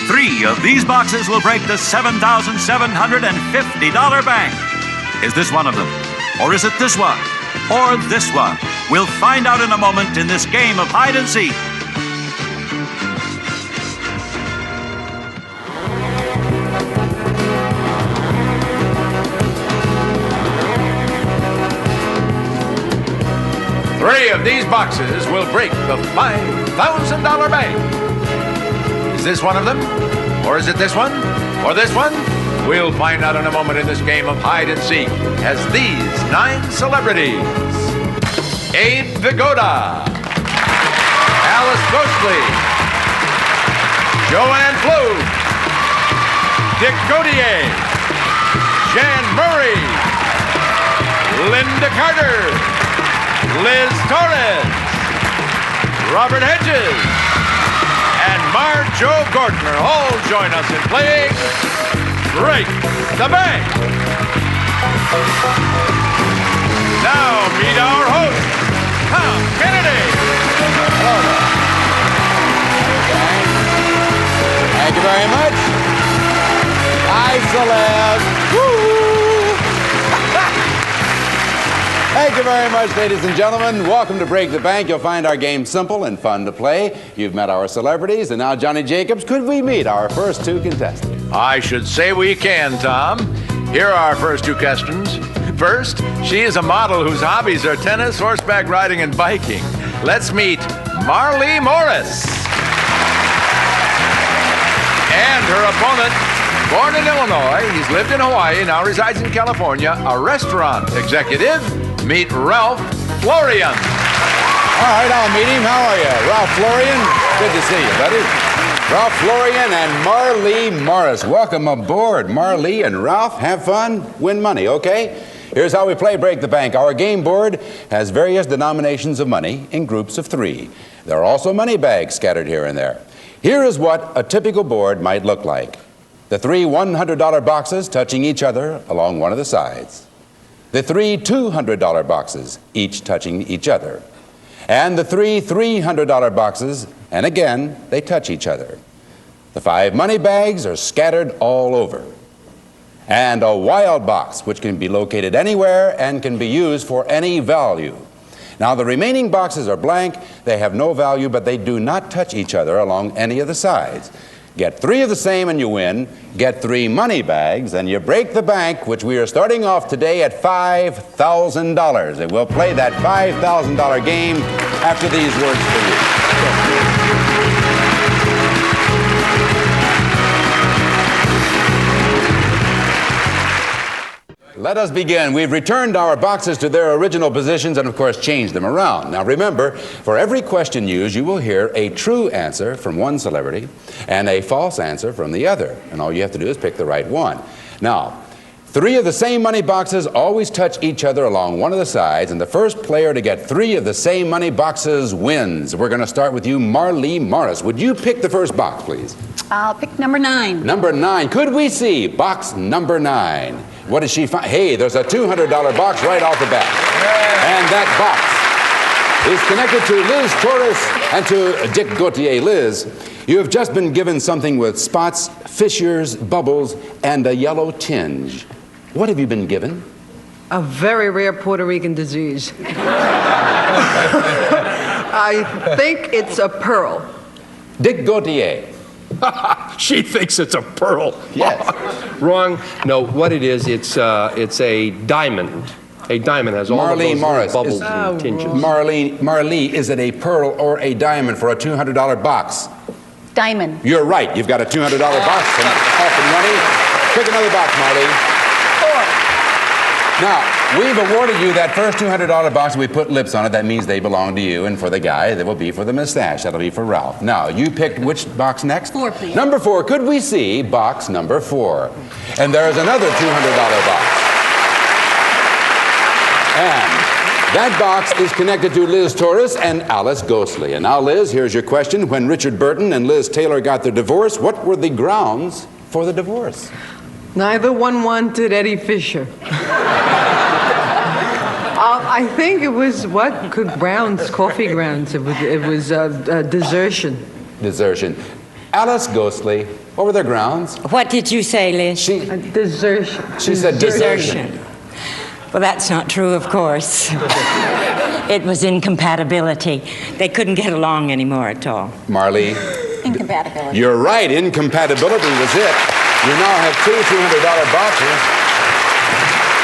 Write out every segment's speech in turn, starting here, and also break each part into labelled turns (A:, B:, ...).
A: 3 of these boxes will break the $7,750 bank. Is this one of them? Or is it this one? Or this one? We'll find out in a moment in this game of hide and seek.
B: Three of these boxes will break the $5,000 bank. Is this one of them? Or is it this one? Or this one? We'll find out in a moment in this game of hide and seek as these 9 celebrities: Abe Vigoda, Alice Ghostley, Joanne Flew, Dick Gautier, Jan Murray, Linda Carter, Liz Torres, Robert Hedges, and Marjo Gordner all join us in playing Break the Bank. Now meet our host, Tom Kennedy.
C: Hello there. Thank you very much. Hi, celeb. Woo! Thank you very much, ladies and gentlemen. Welcome to Break the Bank. You'll find our game simple and fun to play. You've met our celebrities, and now, Johnny Jacobs, could we meet our first 2 contestants?
B: I should say we can, Tom. Here are our first 2 questions. First, she is a model whose hobbies are tennis, horseback riding, and biking. Let's meet Marlee Morris. And her opponent, born in Illinois, he's lived in Hawaii, now resides in California, a restaurant executive. Meet Ralph Florian.
C: All right, I'll meet him. How are you? Ralph Florian? Good to see you, buddy. Ralph Florian and Marlee Morris. Welcome aboard. Marlee and Ralph, have fun, win money, okay? Here's how we play Break the Bank. Our game board has various denominations of money in groups of 3. There are also money bags scattered here and there. Here is what a typical board might look like. The 3 $100 boxes touching each other along one of the sides. The 3 $200 boxes, each touching each other. And the 3 $300 boxes, and again, they touch each other. The 5 money bags are scattered all over. And a wild box, which can be located anywhere and can be used for any value. Now, the remaining boxes are blank. They have no value, but they do not touch each other along any of the sides. Get 3 of the same and you win. Get 3 money bags and you break the bank, which we are starting off today at $5,000. And we'll play that $5,000 game after these words for you. Let us begin. We've returned our boxes to their original positions and, of course, changed them around. Now, remember, for every question used, you will hear a true answer from one celebrity and a false answer from the other. And all you have to do is pick the right one. Now, 3 of the same money boxes always touch each other along one of the sides, and the first player to get 3 of the same money boxes wins. We're going to start with you, Marlee Morris. Would you pick the first box, please?
D: I'll pick number 9.
C: Number 9. Could we see box number 9? What does she find? Hey, there's a $200 box right off the bat. And that box is connected to Liz Torres and to Dick Gautier. Liz, you have just been given something with spots, fissures, bubbles, and a yellow tinge. What have you been given?
E: A very rare Puerto Rican disease. I think it's a pearl.
C: Dick Gautier.
F: She thinks it's a pearl.
C: Yes.
F: Wrong. No, what it is, it's a diamond. A diamond has all of
C: Marlee
F: those
C: Morris,
F: bubbles and tinges.
C: Marlee, is it a pearl or a diamond for a $200 box?
D: Diamond.
C: You're right. You've got a $200 box and off and running. Pick another box, Marlee.
D: 4.
C: Now, we've awarded you that first $200 box. We put lips on it. That means they belong to you. And for the guy, that will be for the mustache. That'll be for Ralph. Now, you picked which box next?
D: 4, please.
C: Number 4. Could we see box number 4? And there is another $200 box. And that box is connected to Liz Torres and Alice Ghostley. And now, Liz, here's your question. When Richard Burton and Liz Taylor got their divorce, what were the grounds for the divorce?
E: Neither one wanted Eddie Fisher. I think it was grounds, coffee grounds. It was desertion.
C: Desertion. Alice Ghostley, What were their grounds?
G: What did you say, Liz?
E: Desertion.
C: She said desertion.
G: Well, that's not true, of course. It was incompatibility. They couldn't get along anymore at all.
C: Marley,
D: Incompatibility.
C: you're right. Incompatibility was it. You now have two $200 boxes.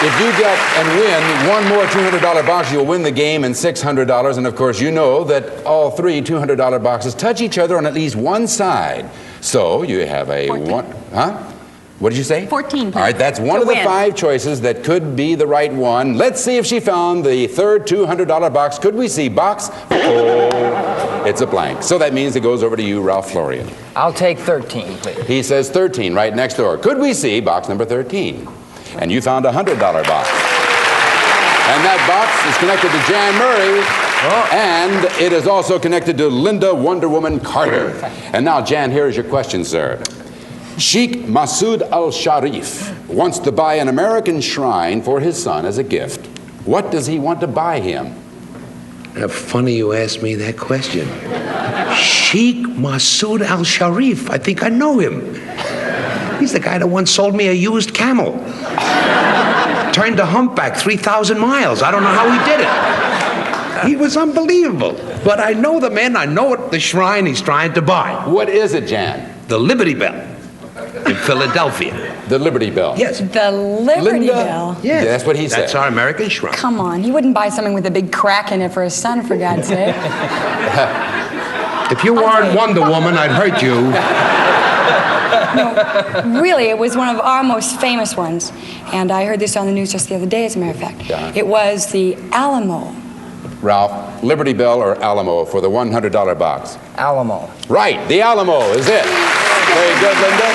C: If you get and win one more $200 box, you'll win the game and $600. And of course, you know that all three $200 boxes touch each other on at least one side. So you have a
D: 14.
C: one. Huh? What did you say?
D: 14.
C: All right, that's one
D: To
C: of the
D: win.
C: 5 choices that could be the right one. Let's see if she found the third $200 box. Could we see box? Oh, it's a blank. So that means it goes over to you, Ralph Florian.
H: I'll take 13, please.
C: He says 13 right next door. Could we see box number 13? And you found a $100 box. And that box is connected to Jan Murray, and it is also connected to Linda Wonder Woman Carter. And now, Jan, here is your question, sir. Sheikh Masood al-Sharif wants to buy an American shrine for his son as a gift. What does he want to buy him?
I: Funny you asked me that question. Sheikh Masood al-Sharif. I think I know him. He's the guy that once sold me a used camel. Turned a humpback 3,000 miles. I don't know how he did it. He was unbelievable. But I know the man. I know what the shrine he's trying to buy.
C: What is it, Jan?
I: The Liberty Bell in Philadelphia.
C: The Liberty Bell.
I: Yes.
J: The Liberty
C: Linda?
J: Bell.
I: Yes.
C: That's what he said.
I: That's our American shrine.
J: Come on, he wouldn't buy something with a big crack in it for his son, for God's sake.
I: If you weren't Wonder Woman, I'd hurt you.
J: No, really, it was one of our most famous ones. And I heard this on the news just the other day, as a matter of fact.
C: Yeah.
J: It was the Alamo.
C: Ralph, Liberty Bell or Alamo for the $100 box?
H: Alamo.
C: Right, the Alamo is it. Very good, Linda.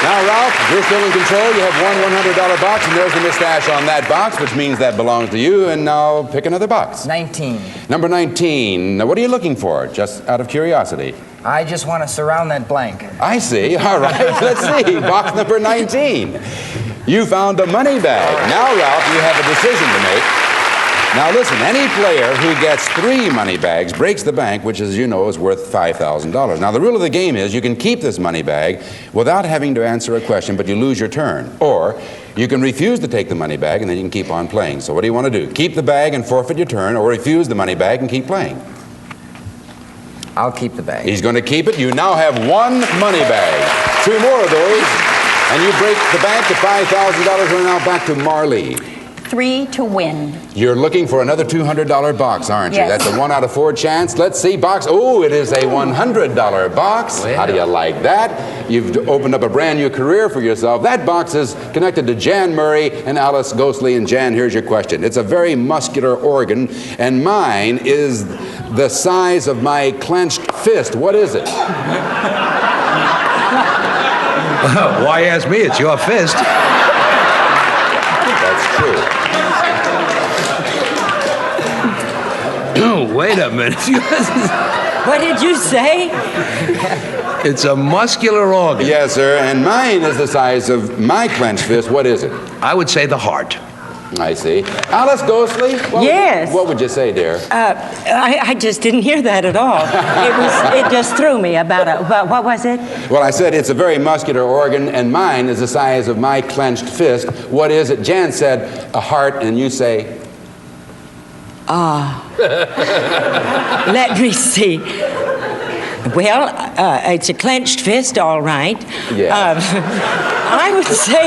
C: Now, Ralph, you're still in control. You have one $100 box, and there's the mustache on that box, which means that belongs to you. And now pick another box.
H: 19.
C: Number 19. Now, what are you looking for, just out of curiosity?
H: I just want to surround that blank.
C: I see. All right, let's see. Box number 19. You found a money bag. Now, Ralph, you have a decision to make. Now, listen, any player who gets 3 money bags breaks the bank, which, as you know, is worth $5,000. Now, the rule of the game is you can keep this money bag without having to answer a question, but you lose your turn. Or you can refuse to take the money bag, and then you can keep on playing. So what do you want to do? Keep the bag and forfeit your turn, or refuse the money bag and keep playing?
H: I'll keep the bag.
C: He's going to keep it. You now have 1 money bag. 2 more of those, and you break the bank to $5,000. We're now back to Marley.
D: 3 to win.
C: You're looking for another $200 box, aren't you?
D: Yes.
C: That's a 1 out of 4 chance. Let's see, box. Oh, it is a $100 box.
H: Well.
C: How do you like that? You've opened up a brand new career for yourself. That box is connected to Jan Murray and Alice Ghostley. And Jan, here's your question. It's a very muscular organ, and mine is the size of my clenched fist. What is it?
I: Why ask me? It's your fist.
C: That's true.
I: Wait a minute.
G: What did you say?
I: It's a muscular organ.
C: Yes, sir. And mine is the size of my clenched fist. What is it?
I: I would say the heart.
C: I see. Alice Ghostley?
G: Yes.
C: What would you say, dear?
G: I just didn't hear that at all. It just threw me about what was it?
C: Well, I said it's a very muscular organ, and mine is the size of my clenched fist. What is it? Jan said a heart, and you say?
G: Let me see. Well, it's a clenched fist, all right.
C: Yeah.
G: I would say,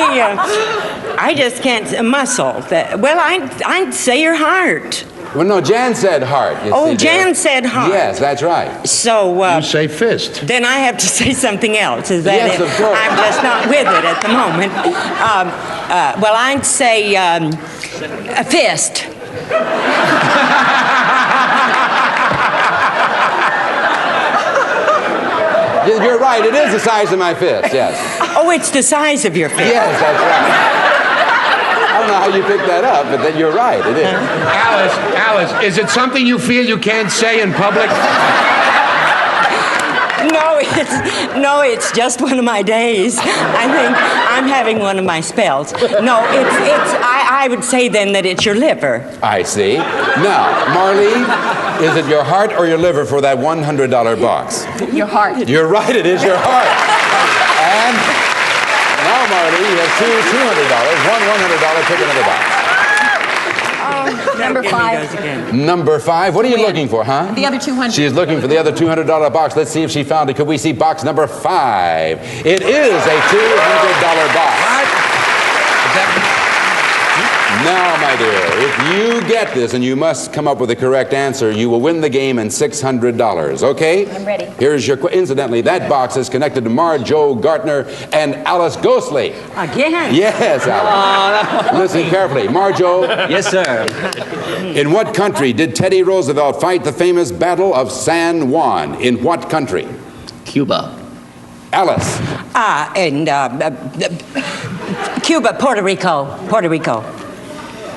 G: I just can't muscle. Well, I'd say your heart.
C: Well, no, Jan said heart. You
G: Oh,
C: see,
G: Jan
C: dear.
G: said heart.
C: Yes, that's right.
G: So,
I: You say fist.
G: then I have to say something else. Is that
C: Yes,
G: it?
C: of course.
G: I'm just not with it at the moment. Well, I'd say a fist.
C: You're right. It is the size of my fist. Yes.
G: Oh, it's the size of your fist.
C: Yes, that's right. I don't know how you picked that up, but then you're right. It is.
I: Alice, is it something you feel you can't say in public?
G: No, it's just one of my days. I think I'm having one of my spells. No, I would say then that it's your liver.
C: I see. Now, Marley, is it your heart or your liver for that $100 box?
D: Your heart.
C: You're right. It is your heart. two $200, one $100 pick another box.
D: Number
G: Give me
D: 5.
G: those again.
C: Number 5, what are you looking for, huh?
D: The other 200.
C: She is looking for the other $200 box. Let's see if she found it. Could we see box number 5? It is a $200 box. Now, my dear, if you get this, and you must come up with the correct answer, you will win the game and $600, okay?
D: I'm ready.
C: Here's your... Incidentally, that box is connected to Marjo Gartner and Alice Ghostly.
G: Again?
C: Yes, Alice. Listen carefully. Marjo,
K: Yes, sir.
C: in what country did Teddy Roosevelt fight the famous Battle of San Juan? In what country?
K: Cuba.
C: Alice.
G: Cuba, Puerto Rico. Puerto Rico.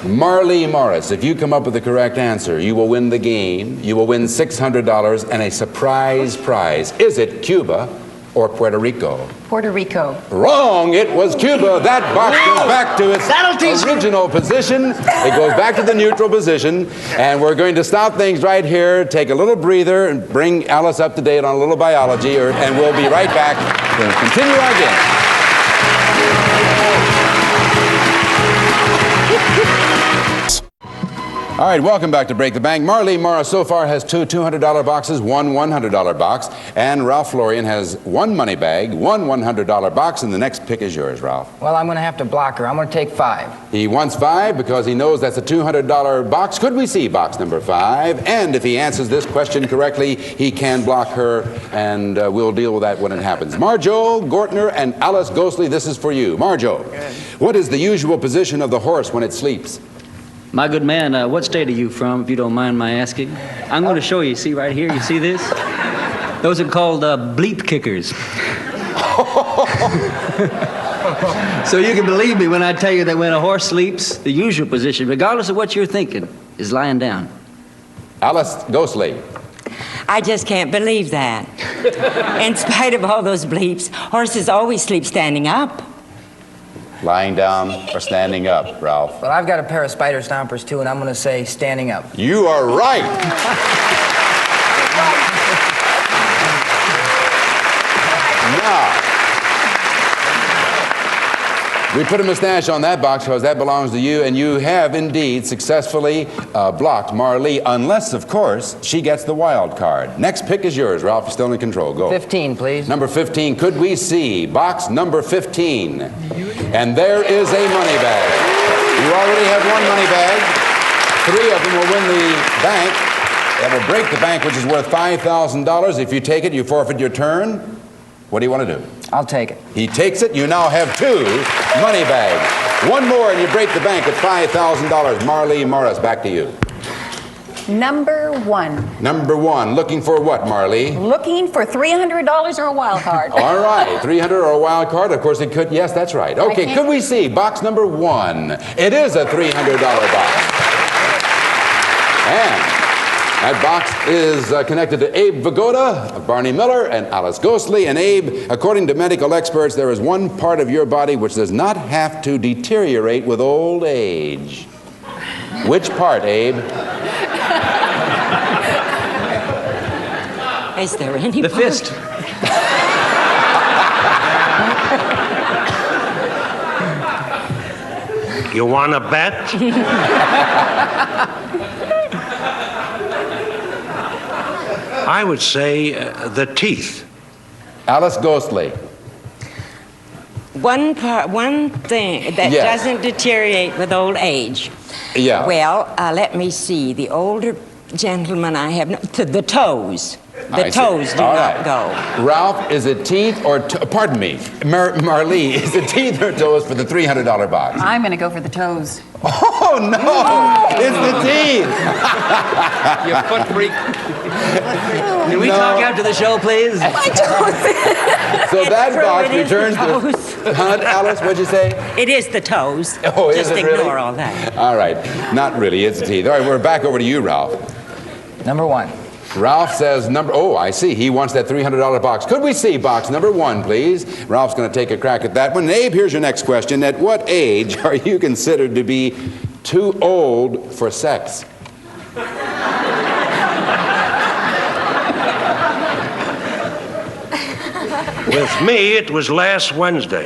C: Marley Morris, if you come up with the correct answer, you will win the game. You will win $600 and a surprise prize. Is it Cuba or Puerto Rico?
D: Puerto Rico.
C: Wrong! It was Cuba. That box goes back to its original position. It goes back to the neutral position. And we're going to stop things right here, take a little breather, and bring Alice up to date on a little biology, and we'll be right back to continue our game. All right, welcome back to Break the Bank. Marley Morris so far has two $200 boxes, one $100 box, and Ralph Florian has one money bag, one $100 box, and the next pick is yours, Ralph.
H: Well, I'm going to have to block her. I'm going to take 5.
C: He wants 5 because he knows that's a $200 box. Could we see box number 5? And if he answers this question correctly, he can block her, and we'll deal with that when it happens. Marjo Gartner and Alice Ghostly, this is for you. Marjo, what is the usual position of the horse when it sleeps?
K: My good man, what state are you from, if you don't mind my asking? I'm going to show you. See right here? You see this? Those are called bleep kickers. So you can believe me when I tell you that when a horse sleeps, the usual position, regardless of what you're thinking, is lying down.
C: Alice Ghostly.
G: I just can't believe that. In spite of all those bleeps, horses always sleep standing up.
C: Lying down or standing up, Ralph?
H: Well, I've got a pair of spider stompers, too, and I'm going to say standing up.
C: You are right. Now, we put a mustache on that box because that belongs to you, and you have indeed successfully blocked Marley, unless, of course, she gets the wild card. Next pick is yours, Ralph. You're still in control. Go.
H: 15, please.
C: Number 15. Could we see box number 15? And there is a money bag. You already have one money bag. 3 of them will win the bank. That will break the bank, which is worth $5,000. If you take it, you forfeit your turn. What do you want to do?
H: I'll take it.
C: He takes it. You now have 2 money bags. One more and you break the bank at $5,000. Marley Morris, back to you.
D: Number 1.
C: Number 1. Looking for what, Marley?
D: Looking for $300 or a wild card.
C: All right. 300 or a wild card. Of course, it could. Yes, that's right. Okay, could we see box number 1? It is a $300 box. And that box is connected to Abe Vigoda, Barney Miller, and Alice Ghostly. And Abe, according to medical experts, there is one part of your body which does not have to deteriorate with old age. Which part, Abe?
G: Is there any
K: The fist.
I: You want to bet? I would say the teeth.
C: Alice Ghostly.
G: One thing that doesn't deteriorate with old age.
C: Yeah.
G: Well, let me see. The older gentleman I have, the toes. The toes do not go.
C: Ralph, is it teeth or, pardon me, Marley, is it teeth or toes for the $300 box?
D: I'm going to go for the toes.
C: Oh, no! It's the teeth!
K: You foot freak. Can we talk after the show, please?
C: So that box returns to... Huh, Alice, what'd you say?
G: It is the toes.
C: Oh, is
G: Just
C: it
G: ignore
C: really?
G: all that.
C: All right. Not really. It's the teeth. All right, we're back over to you, Ralph.
H: Number 1.
C: Ralph says oh, I see. He wants that $300 box. Could we see box number 1, please? Ralph's going to take a crack at that one. And Abe, here's your next question. At what age are you considered to be too old for sex?
I: With me, it was last Wednesday.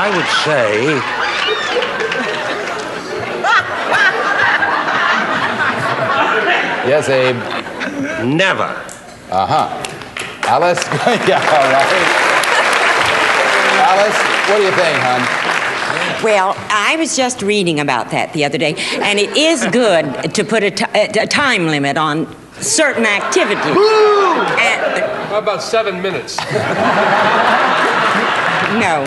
I: I would say
C: Yes, Abe.
I: never.
C: Alice? Yeah, all right. Alice, what do you think, hon?
G: Well, I was just reading about that the other day, and it is good to put a time limit on certain activities.
F: How about 7 minutes?
G: No,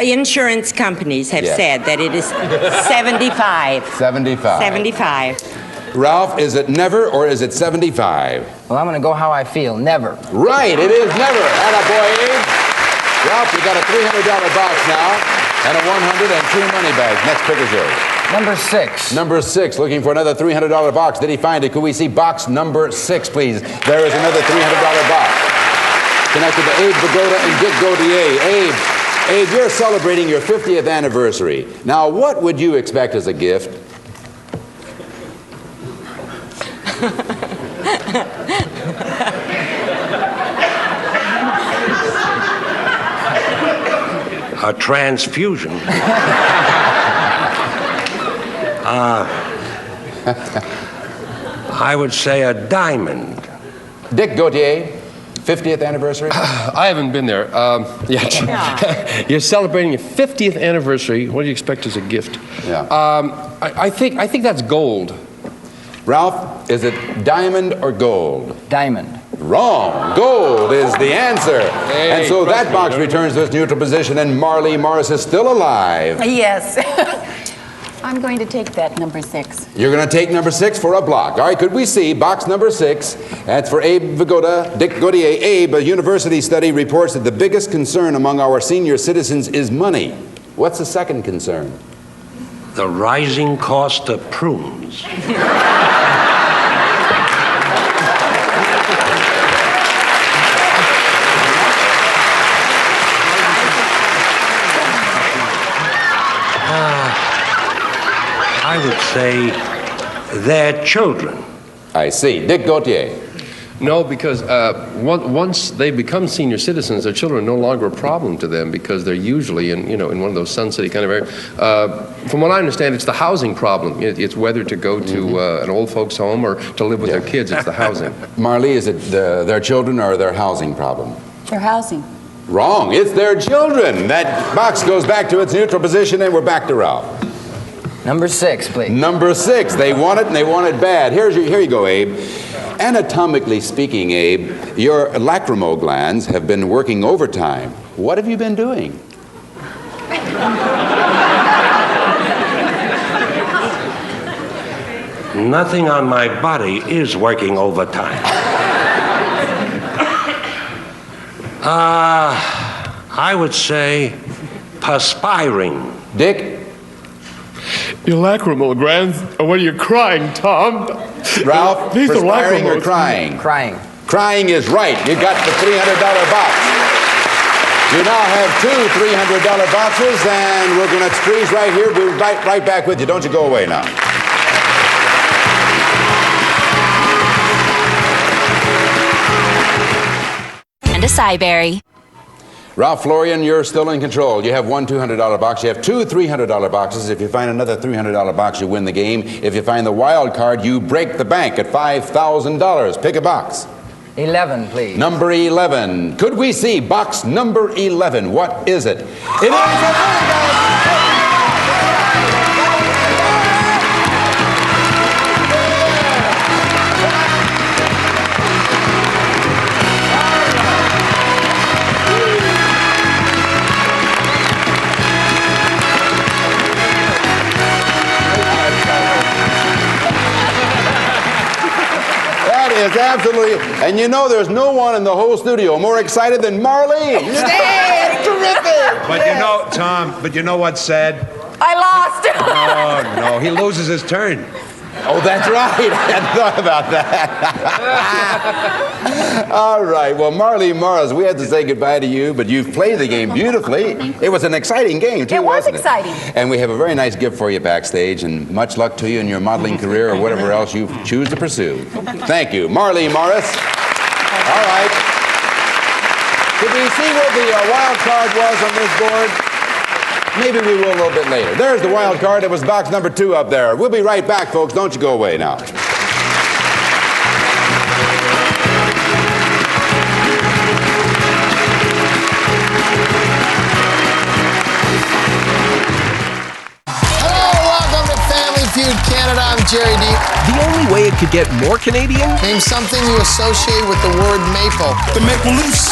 G: insurance companies have said that it is 75.
C: 75.
G: 75.
C: Ralph, is it never or is it 75?
H: Well, I'm going to go how I feel. Never.
C: Right, it is never. Attaboy, Abe. Ralph, you got a $300 box now and a 100 and 2 money bags. Next pick is yours.
H: Number 6.
C: Number 6, looking for another $300 box. Did he find it? Could we see box number 6, please? There is another $300 box. Connected to Abe Vigoda and Dick Gautier. Abe, you're celebrating your 50th anniversary. Now, what would you expect as a gift?
I: A transfusion. I would say a diamond.
C: Dick Gautier, 50th anniversary?
F: I haven't been there yet. You're celebrating your 50th anniversary. What do you expect as a gift?
C: Yeah.
F: I think that's gold.
C: Ralph, is it diamond or gold?
H: Diamond.
C: Wrong. Gold is the answer. And so that box returns to its neutral position, and Marley Morris is still alive.
D: Yes. I'm going to take that, number 6.
C: You're going to take number 6 for a block. All right, could we see box number 6? That's for Abe Vigoda, Dick Gautier. Abe, a university study reports that the biggest concern among our senior citizens is money. What's the second concern?
I: The rising cost of prunes. I would say their children.
C: I see. Dick Gautier.
F: No, because once they become senior citizens, their children are no longer a problem to them because they're usually in one of those Sun City kind of areas. From what I understand, it's the housing problem. It's whether to go to an old folks' home or to live with their kids. It's the housing.
C: Marley, is it their children or their housing problem?
D: Their housing.
C: Wrong. It's their children. That box goes back to its neutral position, and we're back to Ralph.
H: Number 6, please.
C: Number 6. They want it, and they want it bad. Here you go, Abe. Anatomically speaking, Abe, your lacrimal glands have been working overtime. What have you been doing?
I: Nothing on my body is working overtime. I would say perspiring.
C: Dick?
F: Your lacrimal glands. What are you crying, Tom?
C: Ralph, perspiring or crying?
H: Crying.
C: Crying is right. You got the $300 box. You now have 2 $300 boxes, and we're going to freeze right here. We'll be right back with you. Don't you go away now.
L: And a Cyberry.
C: Ralph Florian, you're still in control. You have 1 $200 box. You have 2 $300 boxes. If you find another $300 box, you win the game. If you find the wild card, you break the bank at $5,000. Pick a box.
H: 11, please.
C: Number 11. Could we see box number 11? What is it? It is a is absolutely, and you know there's no one in the whole studio more excited than Marley. Yeah, terrific.
M: But you know, Tom, you know what's sad?
D: I lost.
M: Oh, no, he loses his turn.
C: Oh, that's right. I hadn't thought about that. All right. Well, Marley Morris, we had to say goodbye to you, but you've played the game beautifully. It was an exciting game, too,
D: It was
C: wasn't
D: exciting.
C: And we have a very nice gift for you backstage, and much luck to you in your modeling career or whatever else you choose to pursue. Thank you. Marley Morris. All right. Did we see what the wild card was on this board? Maybe we will a little bit later. There's the wild card. It was box number 2 up there. We'll be right back, folks. Don't you go away now.
N: Canada, I'm Jerry D.
O: The only way it could get more Canadian?
N: Name something you associate with the word maple.
O: The Maple Leafs.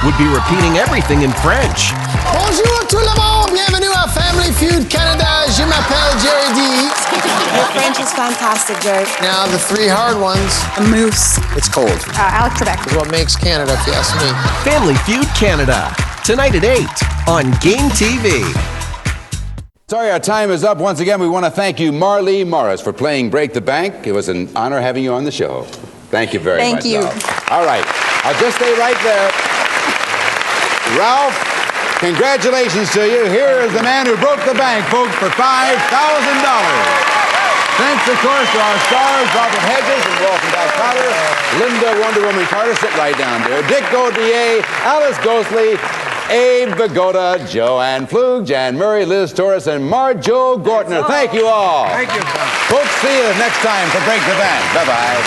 O: Would be repeating everything in French.
N: Bonjour tout le monde, bienvenue à Family Feud Canada. Je m'appelle Jerry D.
P: Your French is fantastic, Jerry.
N: Now the 3 hard ones.
P: A moose.
N: It's cold.
P: Alex Trebek.
N: Is what makes Canada, if you ask me.
O: Family Feud Canada. Tonight at 8 on Game TV.
C: Sorry, our time is up. Once again, we want to thank you, Marlee Morris, for playing Break the Bank. It was an honor having you on the show. Thank you very much.
P: Thank you.
C: Ralph. All right. I'll just stay right there. Ralph, congratulations to you. Here is the man who broke the bank, folks, for $5,000. Thanks, of course, to our stars, Robert Hedges and Walton Back Carter, Linda Wonder Woman Carter, sit right down there, Dick Gautier, Alice Ghostly, Abe Vigoda, Joanne Flug, Jan Murray, Liz Torres, and Marjo Gortner. Thank you all.
M: Thank you, Tom.
C: Folks, see you next time for Break the Bank. Bye-bye.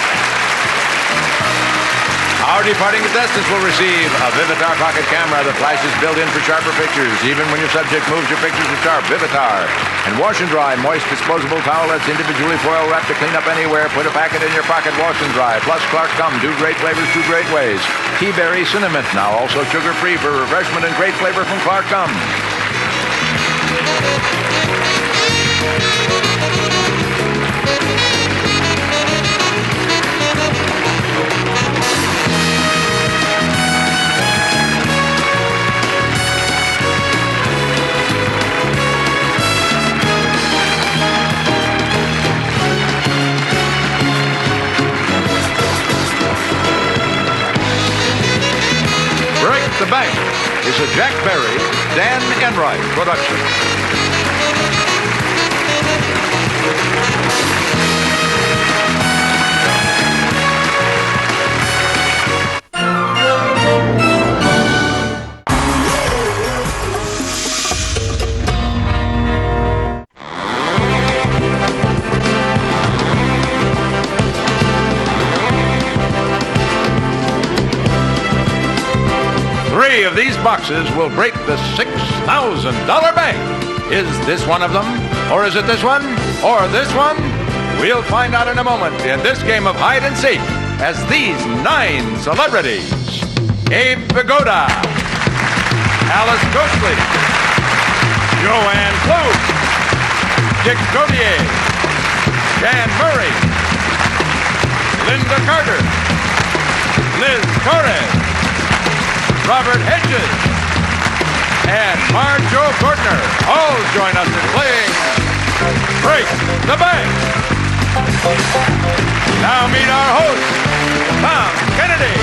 B: Our departing contestants will receive a Vivitar pocket camera that flashes built in for sharper pictures, even when your subject moves your pictures are sharp. Vivitar. And wash and dry moist disposable towelettes individually foil wrapped to clean up anywhere. Put a packet in your pocket, wash and dry. Plus Clark Gum, 2 great flavors, 2 great ways. Tea berry cinnamon, now also sugar-free for refreshment and great flavor from Clark Gum. The Bank is a Jack Berry, Dan Enright production. Three of these boxes will break the $6,000 bank. Is this one of them? Or is it this one? Or this one? We'll find out in a moment in this game of hide and seek as these 9 celebrities: Abe Vigoda, Alice Ghostly, Joanne Flug, Dick Gautier, Jan Murray, Linda Carter, Liz Torres, Robert Hedges, and Marjo Gortner all join us in playing Break the Bank. Now meet our host, Tom Kennedy.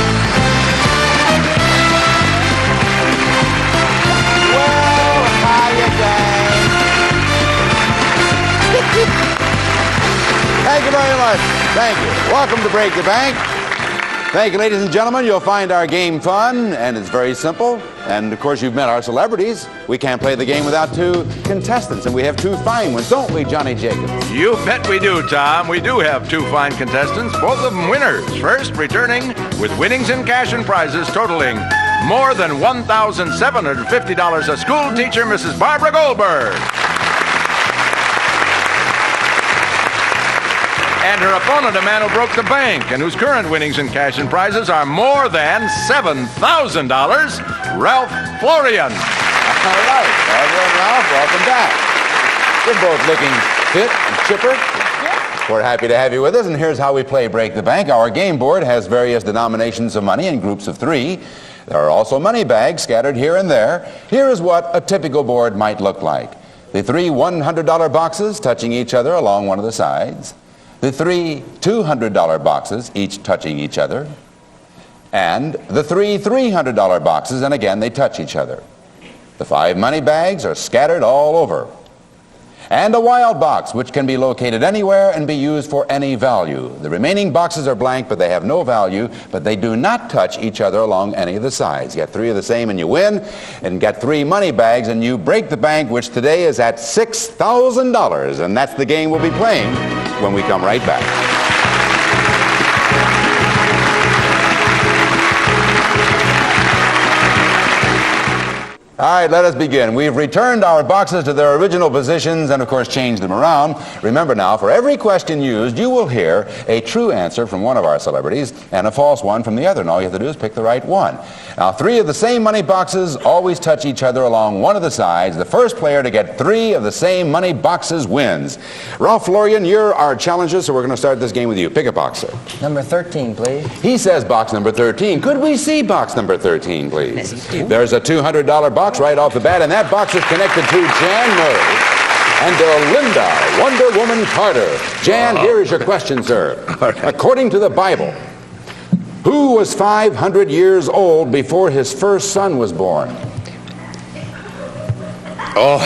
C: Well, hiya, gang. Thank you very much. Thank you. Welcome to Break the Bank. Thank you, ladies and gentlemen. You'll find our game fun, and it's very simple. And, of course, you've met our celebrities. We can't play the game without 2 contestants, and we have 2 fine ones, don't we, Johnny Jacobs?
B: You bet we do, Tom. We do have 2 fine contestants, both of them winners. First, returning with winnings in cash and prizes totaling more than $1,750, a school teacher, Mrs. Barbara Goldberg. And her opponent, a man who broke the bank and whose current winnings in cash and prizes are more than $7,000, Ralph Florian.
C: All right, Barbara and Ralph, welcome back. You're both looking fit and chipper. We're happy to have you with us, and here's how we play Break the Bank. Our game board has various denominations of money in groups of 3. There are also money bags scattered here and there. Here is what a typical board might look like. The 3 $100 boxes touching each other along one of the sides. The 3 $200 boxes, each touching each other, and the 3 $300 boxes, and again they touch each other. The 5 money bags are scattered all over. and a wild box, which can be located anywhere and be used for any value. The remaining boxes are blank, but they have no value, but they do not touch each other along any of the sides. Get 3 of the same and you win, and get 3 money bags and you break the bank, which today is at $6,000. And that's the game we'll be playing when we come right back. All right, let us begin. We've returned our boxes to their original positions and, of course, changed them around. Remember now, for every question used, you will hear a true answer from one of our celebrities and a false one from the other. And all you have to do is pick the right one. Now, 3 of the same money boxes always touch each other along one of the sides. The first player to get 3 of the same money boxes wins. Ralph Florian, you're our challenger, so we're going to start this game with you. Pick a box, sir.
H: Number 13, please.
C: He says box number 13. Could we see box number 13, please? There's a $200 box right off the bat, and that box is connected to Jan Murray and Linda Wonder Woman Carter. Jan, here is your question, sir. According to the Bible, who was 500 years old before his first son was born?
I: Oh,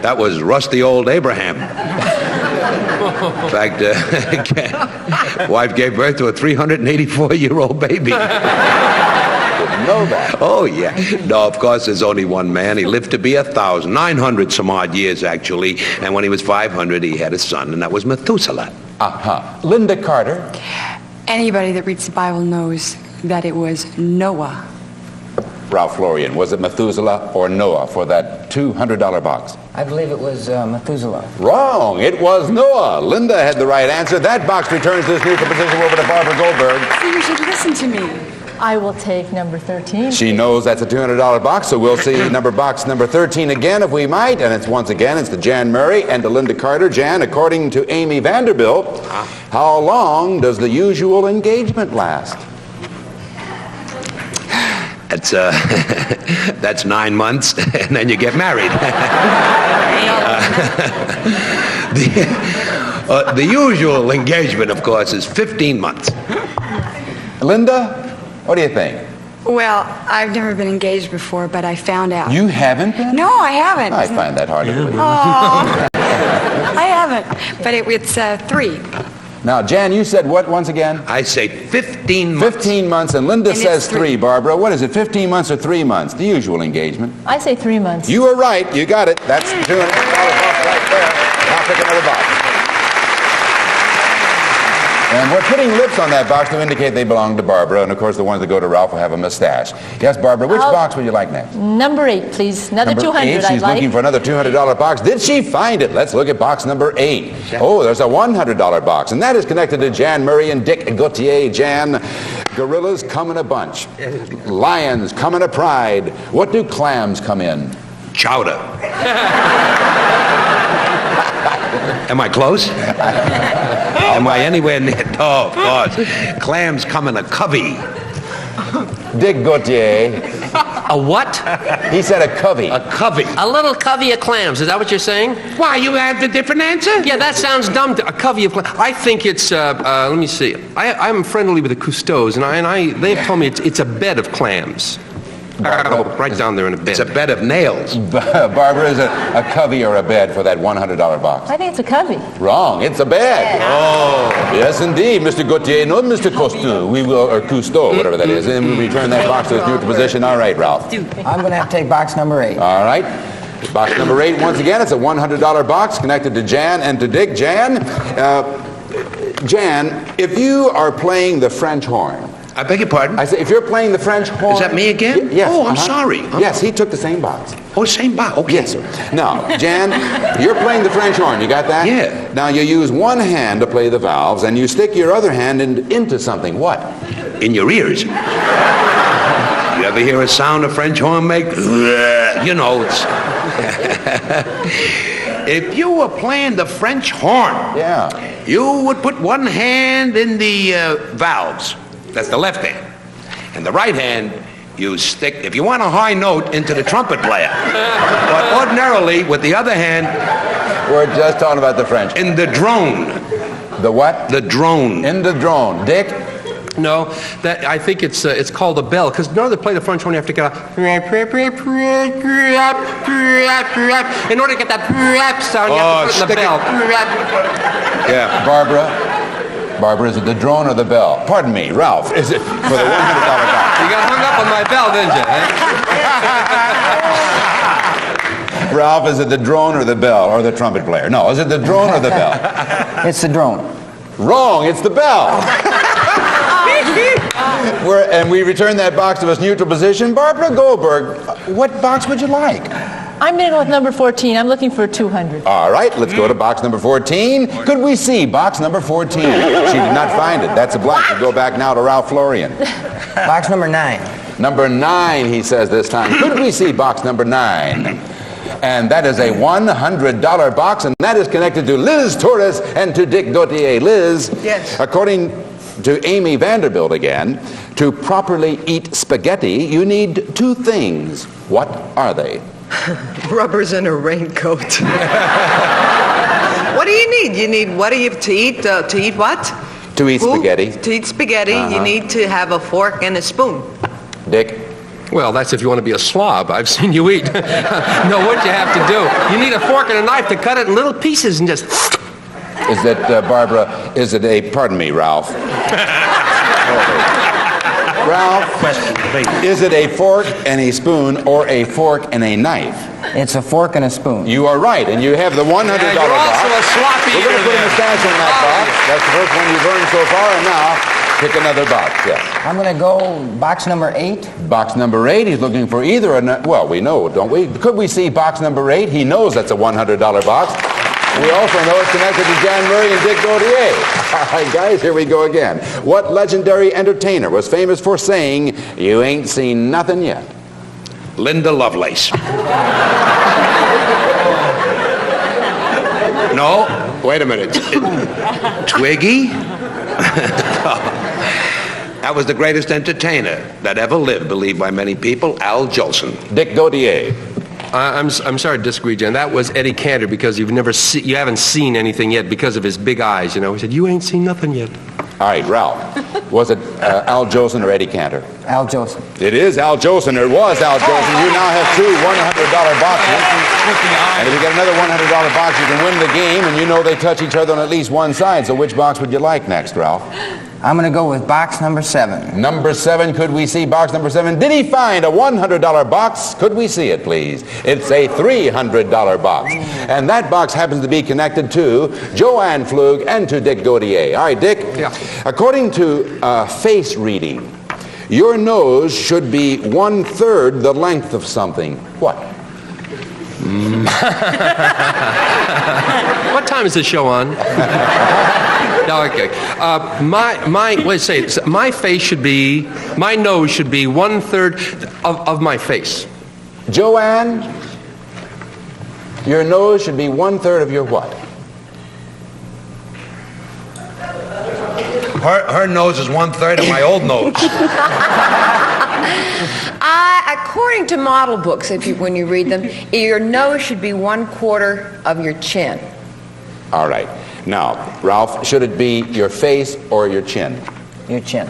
I: that was rusty old Abraham. In fact, wife gave birth to a 384-year-old baby.
C: Know that.
I: Oh, yeah. No, of course, there's only one man. He lived to be 1,000, 900 some odd years, actually. And when he was 500, he had a son, and that was Methuselah.
C: Linda Carter.
J: Anybody that reads the Bible knows that it was Noah.
C: Ralph Florian, was it Methuselah or Noah for that $200 box?
H: I believe it was Methuselah.
C: Wrong. It was Noah. Linda had the right answer. That box returns this neutral position over to Barbara Goldberg.
J: So you should listen to me.
Q: I will take number 13.
C: She knows that's a $200 box, so we'll see box number 13 again if we might. And it's once again, it's to Jan Murray and to Linda Carter. Jan, according to Amy Vanderbilt, how long does the usual engagement last?
I: That's 9 months, and then you get married. The usual engagement, of course, is 15 months.
C: Linda? What do you think?
J: Well, I've never been engaged before, but I found out.
C: You haven't been?
J: No, I haven't.
C: I find that hard to believe.
J: Oh, I haven't. But it's 3.
C: Now, Jan, you said what once again?
I: I say 15 months.
C: 15 months, and Linda says 3. Barbara, what is it, 15 months or 3 months? The usual engagement.
Q: I say 3 months.
C: You were right. You got it. That's $200 box right there. Now pick another box. And we're putting lips on that box to indicate they belong to Barbara. And, of course, the ones that go to Ralph will have a mustache. Yes, Barbara, which box would you like next?
Q: Number 8, please. Another
C: number
Q: 200,
C: 8.
Q: I'd
C: She's
Q: like.
C: looking for another $200 box. Did she find it? Let's look at box number 8. Oh, there's a $100 box. And that is connected to Jan Murray and Dick Gautier. Jan, gorillas come in a bunch. Lions come in a pride. What do clams come in?
I: Chowder. Am I close? Am I anywhere near? Oh, of course. Clams come in a covey.
C: Dick Gautier.
R: A what?
C: He said a covey.
I: A covey.
R: A little covey of clams. Is that what you're saying?
I: Why, you have the different answer?
R: Yeah, that sounds dumb. A covey of clams. I think it's, let me see. I'm friendly with the Cousteaus, and they've told me it's a bed of clams. Right down there in a bed.
I: It's a bed of nails.
C: Barbara, is it a covey or a bed for that $100 box?
Q: I think it's a covey.
C: Wrong. It's a bed. Oh, yes, indeed, Mr. Gautier. No, Mr. Cousteau. We will, or Cousteau, whatever that is. And we'll return that box to its neutral position. All right, Ralph.
H: I'm going to have to take box number 8.
C: All right. Box number 8, once again, it's a $100 box connected to Jan and to Dick. Jan, if you are playing the French horn,
I: I beg your pardon?
C: I say, if you're playing the French horn...
I: Is that me again?
C: Yes.
I: Oh, I'm sorry.
C: Yes, he took the same box.
I: Oh, same box. Okay.
C: Yes, sir. Now, Jan, you're playing the French horn. You got that?
I: Yeah.
C: Now, you use one hand to play the valves, and you stick your other hand into something. What?
I: In your ears. You ever hear a sound a French horn make? You know, it's... If you were playing the French horn, you would put one hand in the valves. That's the left hand. And the right hand, you stick, if you want a high note, into the trumpet player. But ordinarily, with the other hand...
C: We're just talking about the French.
I: In the drone.
C: The what?
I: The drone.
C: In the drone. Dick?
R: No, that I think it's called a bell, because in order to play the French horn, you have to get a in order to get that sound, you have to put in the bell.
C: Yeah, Barbara, is it the drone or the bell? Pardon me, Ralph, is it for the $100 box?
R: You got hung up on my bell, didn't you?
C: Ralph, is it the drone or the bell or the trumpet player? No, is it the drone or the bell?
H: It's the drone.
C: Wrong, it's the bell. And we return that box to its neutral position. Barbara Goldberg, what box would you like?
Q: I'm going to go with number 14. I'm looking for 200.
C: All right, let's go to box number 14. Could we see box number 14? She did not find it. That's a blank. We go back now to Ralph Florian.
H: Box number 9.
C: Number 9, he says this time. Could we see box number 9? And that is a $100 box, and that is connected to Liz Torres and to Dick Gautier. Liz,
E: yes.
C: According to Amy Vanderbilt again, to properly eat spaghetti, you need 2 things. What are they?
E: Rubbers and a raincoat. What do you need? You need what do you to eat what?
C: To eat spaghetti.
E: To eat spaghetti, you need to have a fork and a spoon.
C: Dick?
R: Well, that's if you want to be a slob. I've seen you eat. No, what you have to do, you need a fork and a knife to cut it in little pieces and just...
C: Is it, Barbara, is it a, pardon me, Ralph. Ralph,
O: Question, please.
C: Is it a fork and a spoon or a fork and a knife?
H: It's a fork and a spoon.
C: You are right, and you have the $100
R: you're
C: box.
R: also a sloppy
C: We're going to put a mustache on that box. That's the first one you've earned so far, and now pick another box. Yes.
H: I'm going to go box number 8.
C: Box number 8, he's looking for either well, we know, don't we? Could we see box number 8? He knows that's a $100 box. We also know it's connected to Jan Murray and Dick Gautier. All right, guys, here we go again. What legendary entertainer was famous for saying, "You ain't seen nothing yet"?
I: Linda Lovelace. No, wait a minute. Twiggy? That was the greatest entertainer that ever lived, believed by many people, Al Jolson.
C: Dick Gautier.
R: I'm sorry to disagree, Jen. That was Eddie Cantor, because you haven't seen anything yet because of his big eyes, you know. He said, "You ain't seen nothing yet."
C: All right, Ralph. Was it Al Jolson or Eddie Cantor?
H: Al Jolson.
C: It is Al Jolson. It was Al Jolson. You now have 2 $100 boxes. And if you get another $100 box, you can win the game, and you know they touch each other on at least one side. So which box would you like next, Ralph?
H: I'm going to go with box number 7.
C: Number 7, could we see box number 7? Did he find a $100 box? Could we see it, please? It's a $300 box. And that box happens to be connected to Joanne Flug and to Dick Gautier. All right, Dick.
R: Yeah.
C: According to face reading, your nose should be 1/3 the length of something. What?
R: What time is this show on? No, okay. My face should be, my nose should be 1/3 of my face.
C: Joanne, your nose should be 1/3 of your what?
M: Her nose is 1/3 of my old nose.
E: According to model books, when you read them, your nose should be 1/4 of your chin.
C: All right. Now, Ralph, should it be your face or your chin?
H: Your chin.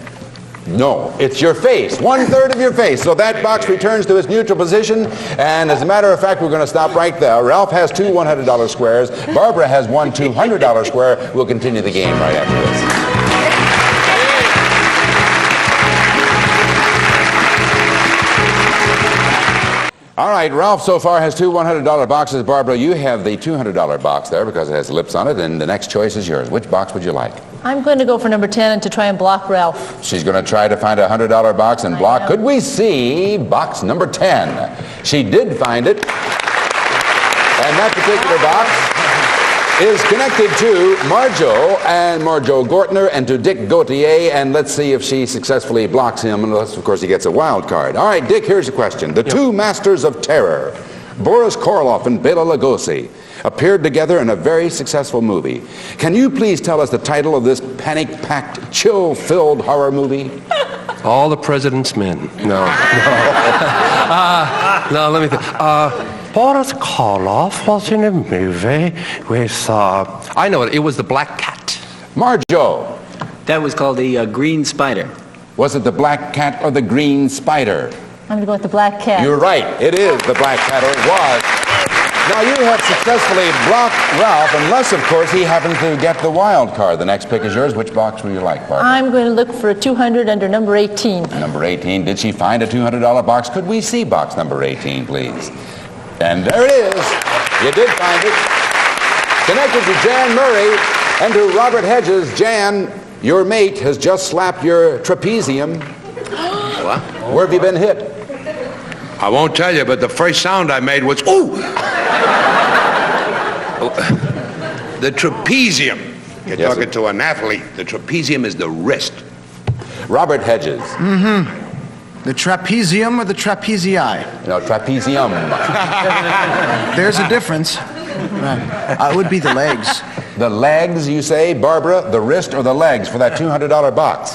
C: No, it's your face. 1/3 of your face. So that box returns to its neutral position. And as a matter of fact, we're going to stop right there. Ralph has 2 $100 squares. Barbara has 1 $200 square. We'll continue the game right after this. All right, Ralph so far has 2 $100 boxes. Barbara, you have the $200 box there because it has lips on it, and the next choice is yours. Which box would you like?
Q: I'm going to go for number 10 and to try and block Ralph.
C: She's going to try to find a $100 box and block. Could we see box number 10? She did find it. And that particular box is connected to Marjo Gortner and to Dick Gautier, and let's see if she successfully blocks him, unless, of course, he gets a wild card. All right, Dick, here's the question. The 2 masters of terror, Boris Karloff and Bela Lugosi, appeared together in a very successful movie. Can you please tell us the title of this panic-packed, chill-filled horror movie?
R: All the President's Men. No. No, let me think. Boris Karloff was in a movie with, I know it. It was The Black Cat.
C: Marjo,
K: That was called the green spider.
C: Was it the black cat or the green spider?
Q: I'm going to go with the black cat.
C: You're right. It is the black cat, or it was. Now, you have successfully blocked Ralph, unless, of course, he happens to get the wild card. The next pick is yours. Which box would you like, Barbara?
Q: I'm going to look for a 200 under number 18.
C: Number 18. Did she find a $200 box? Could we see box number 18, please? And there it is. You did find it. Connected to Jan Murray and to Robert Hedges. Jan, your mate has just slapped your trapezium.
I: What?
C: Where have you been hit?
I: I won't tell you, but the first sound I made was, ooh! The trapezium. You're
C: Yes,
I: talking to an athlete. The trapezium is the wrist.
C: Robert Hedges.
S: The trapezium or the trapezii?
C: No, trapezium.
S: There's a difference. It would be the legs.
C: The legs, you say, Barbara? The wrist or the legs for that $200 box?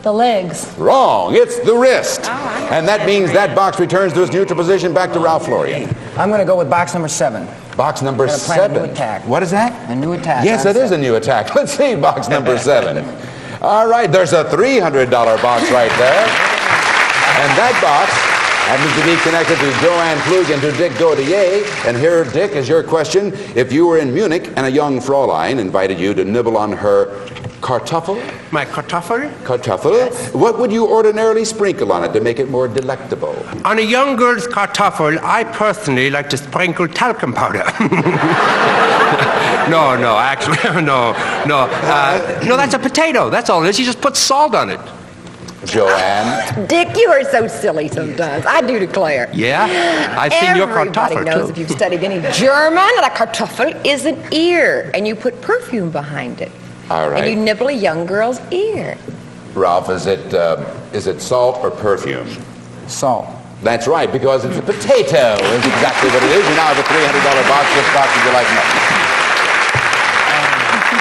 Q: The legs.
C: Wrong. It's the wrist. And that means that box returns to its neutral position back to Ralph Florian.
H: I'm going to go with box number 7.
C: Box number
H: I'm gonna plan a
C: 7.
H: new attack.
C: What is that?
H: A new attack.
C: Yes, it is a new attack. Let's see box number 7. All right, there's a $300 box right there. And that box happens to be connected to Joanne Klug and to Dick Gaudier. And here, Dick, is your question. If you were in Munich and a young Fraulein invited you to nibble on her Kartoffel?
R: My Kartoffel?
C: Kartoffel? What would you ordinarily sprinkle on it to make it more delectable?
R: On a young girl's Kartoffel, I personally like to sprinkle talcum powder. No, actually, no, that's a potato. That's all it is. You just put salt on it.
C: Joanne?
E: Dick, you are so silly sometimes. I do declare.
R: Yeah? I've seen your
E: Everybody
R: Kartoffel,
E: knows
R: too.
E: if you've studied any German that a Kartoffel is an ear, and you put perfume behind it.
C: All right.
E: And you nibble a young girl's ear.
C: Ralph, is it salt or perfume?
H: Salt.
C: That's right, because it's a potato is exactly what it is. You now have a $300 box. Which box would you like next?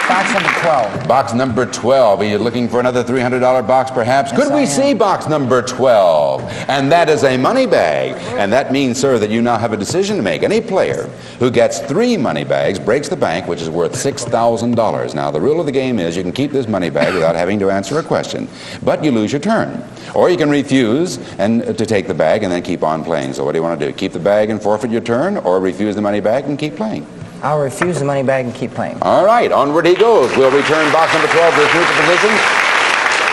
H: Box number 12.
C: Box number 12. Are you looking for another $300 box, perhaps?
H: Yes,
C: Could we
H: I
C: see box number 12? And that is a money bag. And that means, sir, that you now have a decision to make. Any player who gets 3 money bags breaks the bank, which is worth $6,000. Now, the rule of the game is you can keep this money bag without having to answer a question, but you lose your turn. Or you can refuse to take the bag and then keep on playing. So what do you want to do? Keep the bag and forfeit your turn, or refuse the money bag and keep playing?
H: I'll refuse the money bag and keep playing.
C: All right, onward he goes. We'll return box number 12 to its neutral position.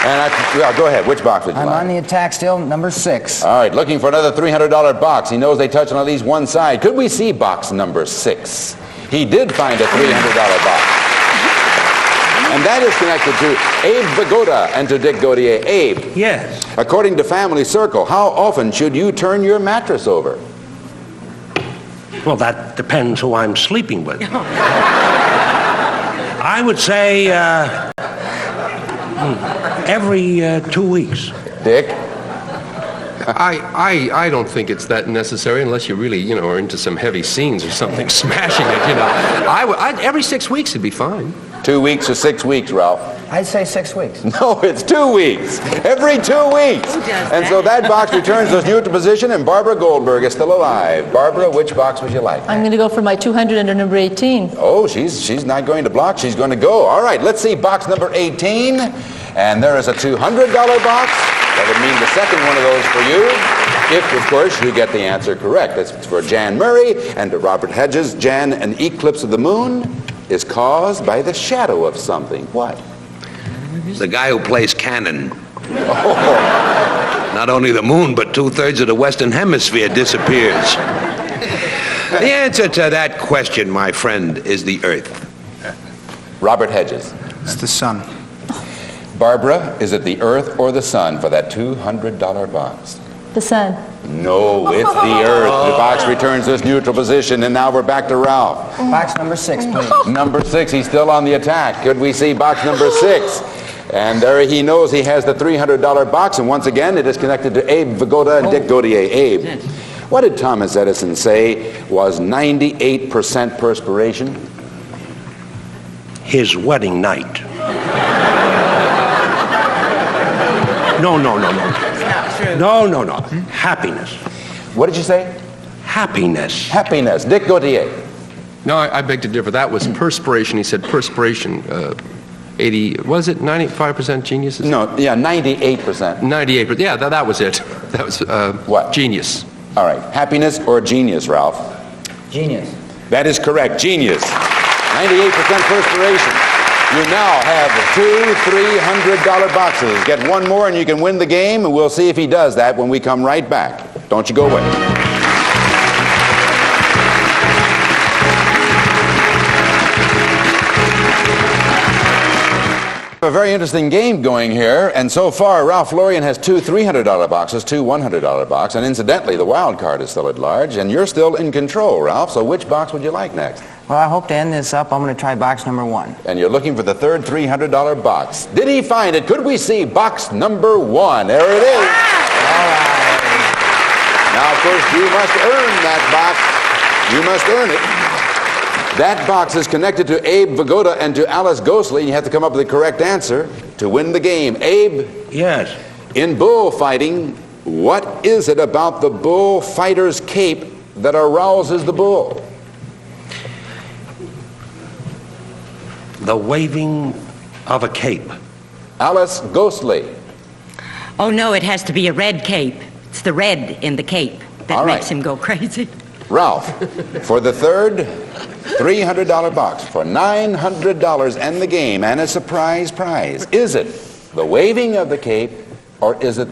C: And go ahead. Which box would you
H: I'm
C: like?
H: on the attack still, number 6.
C: All right, looking for another $300 box. He knows they touch on at least one side. Could we see box number 6? He did find a $300 box. And that is connected to Abe Vigoda and to Dick Gaudier. Abe.
R: Yes.
C: According to Family Circle, how often should you turn your mattress over?
R: Well, that depends who I'm sleeping with. I would say every 2 weeks.
C: Dick?
F: I don't think it's that necessary unless you really, are into some heavy scenes or something, smashing it, every 6 weeks would be fine.
C: 2 weeks or 6 weeks, Ralph?
H: I'd say 6 weeks.
C: No, it's 2 weeks. Every 2 weeks. And so that box returns to its neutral position, and Barbara Goldberg is still alive. Barbara, which box would you like?
Q: I'm going to go for my 200 under number 18.
C: Oh, she's not going to block. She's going to go. All right, let's see box number 18. And there is a $200 box. That would mean the second one of those for you. If, of course, you get the answer correct. That's for Jan Murray and to Robert Hedges. Jan, an eclipse of the moon is caused by the shadow of something. What?
I: The guy who plays cannon. Not only the moon, but 2/3 of the Western Hemisphere disappears. The answer to that question, my friend, is the Earth.
C: Robert Hedges.
S: It's the sun.
C: Barbara, is it the Earth or the sun for that $200 box?
Q: The sun.
C: No, it's the Earth. The box returns to its neutral position, and now we're back to Ralph.
H: Box number 6, please.
C: Number 6, he's still on the attack. Could we see box number 6? And there he knows he has the $300 box, and once again, it is connected to Abe Vigoda and Dick Gaudier. Abe, what did Thomas Edison say was 98% perspiration?
R: His wedding night. No. No. Happiness.
C: What did you say?
R: Happiness.
C: Happiness. Dick Gaudier.
F: No, I beg to differ. That was perspiration. He said perspiration.
R: 80, was it 95% geniuses?
C: No, yeah, 98%.
R: 98%, yeah, that was it. That was
C: what?
R: Genius.
C: All right, happiness or genius, Ralph?
H: Genius.
C: That is correct, genius. 98% perspiration. You now have two $300 boxes. Get one more and you can win the game, and we'll see if he does that when we come right back. Don't you go away. A very interesting game going here, and so far Ralph Laurean has two $300 boxes, two $100 boxes, and incidentally the wild card is still at large, and you're still in control, Ralph, so which box would you like next?
H: Well, I hope to end this up. I'm going to try box number 1.
C: And you're looking for the third $300 box. Did he find it? Could we see box number 1? There it is. All right. Now, of course, you must earn that box. You must earn it. That box is connected to Abe Vigoda and to Alice Ghostly, and you have to come up with the correct answer to win the game. Abe?
I: Yes.
C: In bullfighting, what is it about the bullfighter's cape that arouses the bull?
I: The waving of a cape.
C: Alice Ghostly.
G: Oh, no, it has to be a red cape. It's the red in the cape that
C: All right.
G: makes him go crazy.
C: Ralph, for the third $300 box for $900 and the game and a surprise prize, is it the waving of the cape or is it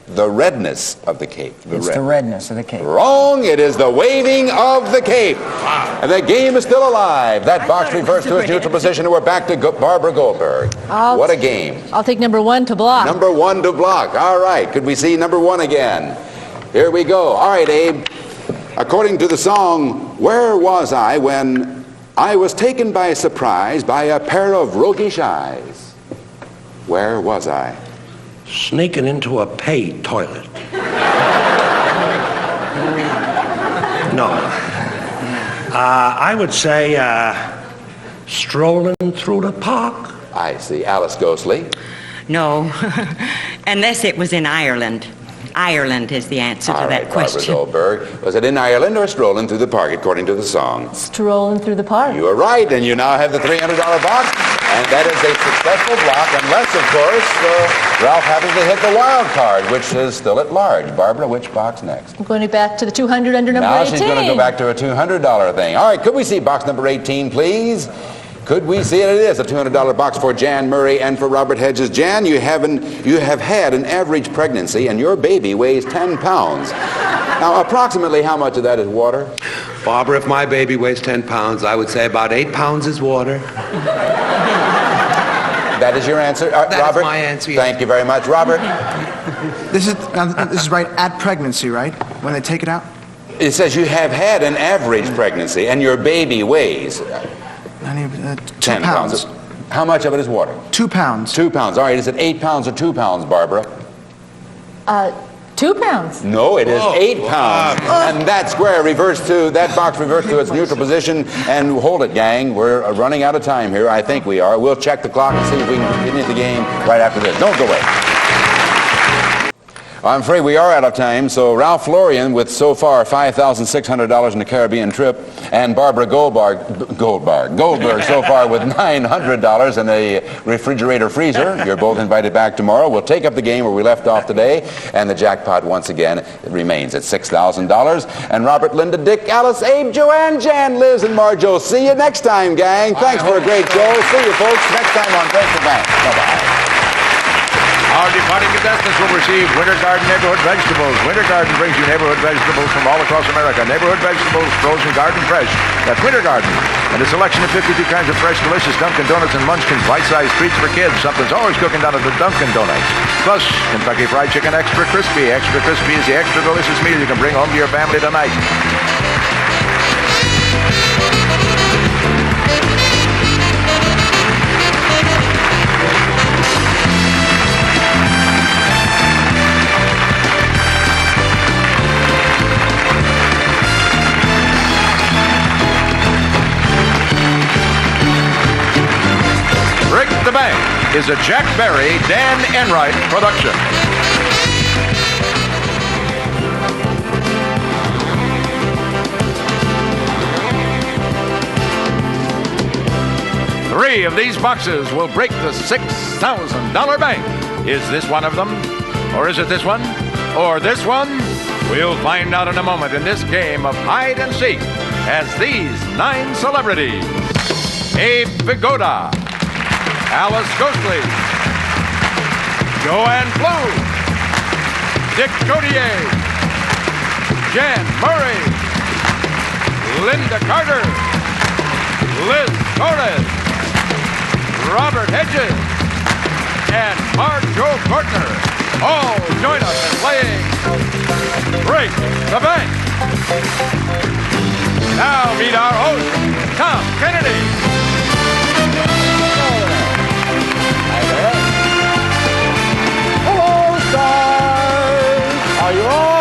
C: the redness of the cape?
H: It's the redness of the cape.
C: Wrong. It is the waving of the cape. And the game is still alive. That box reverts to its neutral position, and we're back to Barbara Goldberg. What a game.
Q: I'll take number 1 to block.
C: Number 1 to block. All right. Could we see number 1 again? Here we go. All right, Abe. According to the song, where was I when I was taken by surprise by a pair of roguish eyes? Where was I?
I: Sneaking into a pay toilet. No. I would say strolling through the park.
C: I see. Alice Ghostly.
G: No, unless it was in Ireland. Ireland is the answer to that question.
C: Barbara Goldberg. Was it in Ireland or strolling through the park, according to the song?
Q: Strolling through the park.
C: You are right, and you now have the $300 box, and that is a successful block, unless, of course, Ralph happens to hit the wild card, which is still at large. Barbara, which box next?
Q: I'm going back to the 200 under number 18.
C: Now she's going to go back to a $200 thing. All right, could we see box number 18, please? Could we see it? It is a $200 box for Jan Murray and for Robert Hedges. Jan, you have had an average pregnancy, and your baby weighs 10 pounds. Now, approximately how much of that is water?
I: Barbara, if my baby weighs 10 pounds, I would say about 8 pounds is water.
C: That is your answer?
I: That's
C: Robert?
I: my answer, yes.
C: Thank you very much. Robert?
S: This is right at pregnancy, right? When they take it out?
C: It says you have had an average pregnancy, and your baby weighs
S: 10 pounds.
C: How much of it is water?
S: 2 pounds.
C: 2 pounds. All right, is it 8 pounds or 2 pounds, Barbara?
Q: 2 pounds.
C: No, it is 8 pounds. And that box reverts to its neutral position. And hold it, gang. We're running out of time here. I think we are. We'll check the clock and see if we can get into the game right after this. Don't go away. I'm afraid we are out of time, so Ralph Laurean with so far $5,600 in the Caribbean trip, and Barbara Goldberg so far with $900 in a refrigerator freezer. You're both invited back tomorrow. We'll take up the game where we left off today, and the jackpot once again remains at $6,000. And Robert, Linda, Dick, Alice, Abe, Joanne, Jan, Liz, and Marjo. See you next time, gang. Thanks for a great show. See you, folks, next time on Break the Bank. Bye-bye.
B: Our departing contestants will receive Winter Garden Neighborhood Vegetables. Winter Garden brings you neighborhood vegetables from all across America. Neighborhood vegetables, frozen garden fresh. That's Winter Garden. And a selection of 52 kinds of fresh, delicious Dunkin' Donuts and Munchkins, bite-sized treats for kids. Something's always cooking down at the Dunkin' Donuts. Plus, Kentucky Fried Chicken Extra Crispy. Extra Crispy is the extra delicious meal you can bring home to your family tonight. Break the Bank is a Jack Barry, Dan Enright production. 3 of these boxes will break the $6,000 bank. Is this one of them? Or is it this one? Or this one? We'll find out in a moment in this game of hide and seek as these 9 celebrities: Abe Vigoda, Alice Ghostley, Joanne Flew, Dick Gautier, Jan Murray, Linda Carter, Liz Torres, Robert Hedges, and Marjo Gortner all join us in playing Break the Bank. Now meet our host, Tom Kennedy.
C: Hello, stars! Are you on?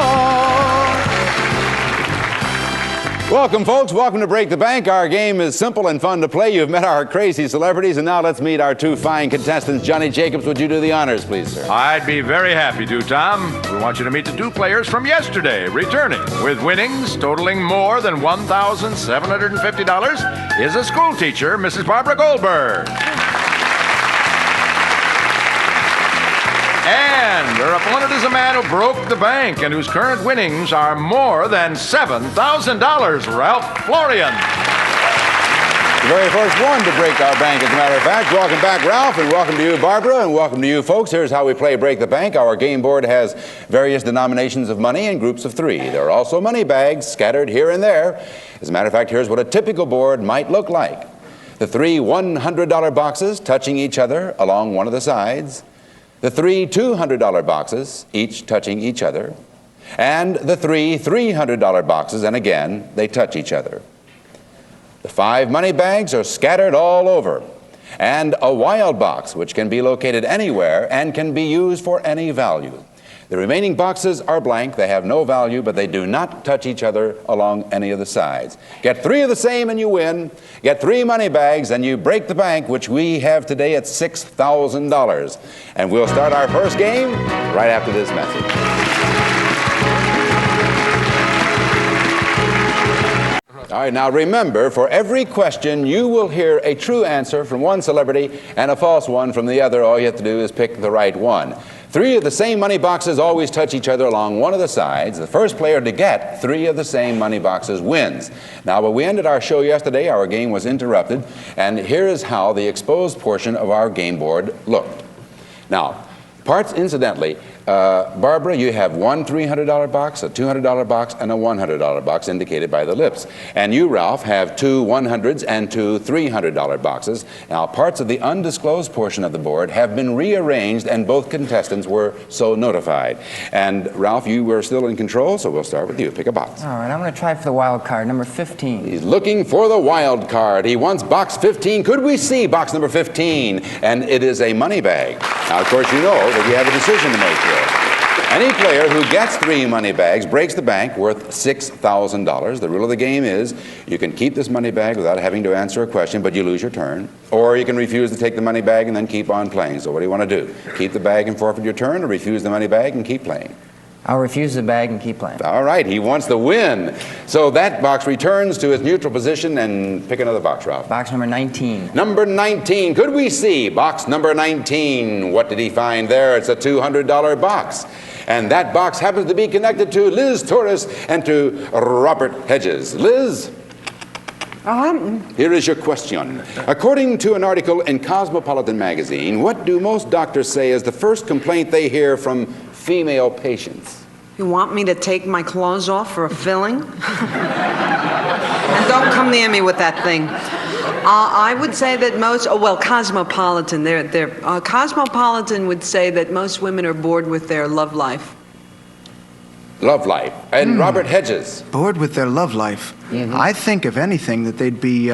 C: Welcome, folks. Welcome to Break the Bank. Our game is simple and fun to play. You've met our crazy celebrities, and now let's meet our 2 fine contestants. Johnny Jacobs, would you do the honors, please, sir?
B: I'd be very happy to, Tom. We want you to meet the 2 players from yesterday, returning with winnings totaling more than $1,750 is a school teacher, Mrs. Barbara Goldberg. And her opponent is a man who broke the bank and whose current winnings are more than $7,000, Ralph Florian.
C: The very first one to break our bank, as a matter of fact. Welcome back, Ralph, and welcome to you, Barbara, and welcome to you, folks. Here's how we play Break the Bank. Our game board has various denominations of money in groups of 3. There are also money bags scattered here and there. As a matter of fact, here's what a typical board might look like. The 3 $100 boxes touching each other along one of the sides. The 3 $200 boxes, each touching each other, and the 3 $300 boxes, and again, they touch each other. The 5 money bags are scattered all over, and a wild box, which can be located anywhere and can be used for any value. The remaining boxes are blank. They have no value, but they do not touch each other along any of the sides. Get 3 of the same and you win. Get 3 money bags and you break the bank, which we have today at $6,000. And we'll start our first game right after this message. All right, now remember, for every question, you will hear a true answer from one celebrity and a false one from the other. All you have to do is pick the right one. 3 of the same money boxes always touch each other along one of the sides. The first player to get 3 of the same money boxes wins. Now, when we ended our show yesterday, our game was interrupted, and here is how the exposed portion of our game board looked. Now, parts, incidentally, Barbara, you have 1 $300 box, a $200 box, and a $100 box indicated by the lips. And you, Ralph, have 2 $100s and 2 $300 boxes. Now, parts of the undisclosed portion of the board have been rearranged, and both contestants were so notified. And, Ralph, you were still in control, so we'll start with you. Pick a box.
H: All right, I'm going to try for the wild card, number 15.
C: He's looking for the wild card. He wants box 15. Could we see box number 15? And it is a money bag. Now, of course, you know that you have a decision to make here. Any player who gets 3 money bags breaks the bank worth $6,000. The rule of the game is you can keep this money bag without having to answer a question, but you lose your turn. Or you can refuse to take the money bag and then keep on playing. So what do you want to do? Keep the bag and forfeit your turn, or refuse the money bag and keep playing?
H: I'll refuse the bag and keep playing.
C: All right, he wants the win. So that box returns to its neutral position, and pick another box, Ralph.
H: Box number 19.
C: Number 19. Could we see box number 19? What did he find there? It's a $200 box. And that box happens to be connected to Liz Torres and to Robert Hedges. Liz? Here is your question. According to an article in Cosmopolitan magazine, what do most doctors say is the first complaint they hear from female patients?
T: You want me to take my clothes off for a filling? And don't come near me with that thing. I would say that most, Cosmopolitan, Cosmopolitan would say that most women are bored with their love life.
C: Love life. And Robert Hedges?
S: Bored with their love life. I think, if anything, that they'd be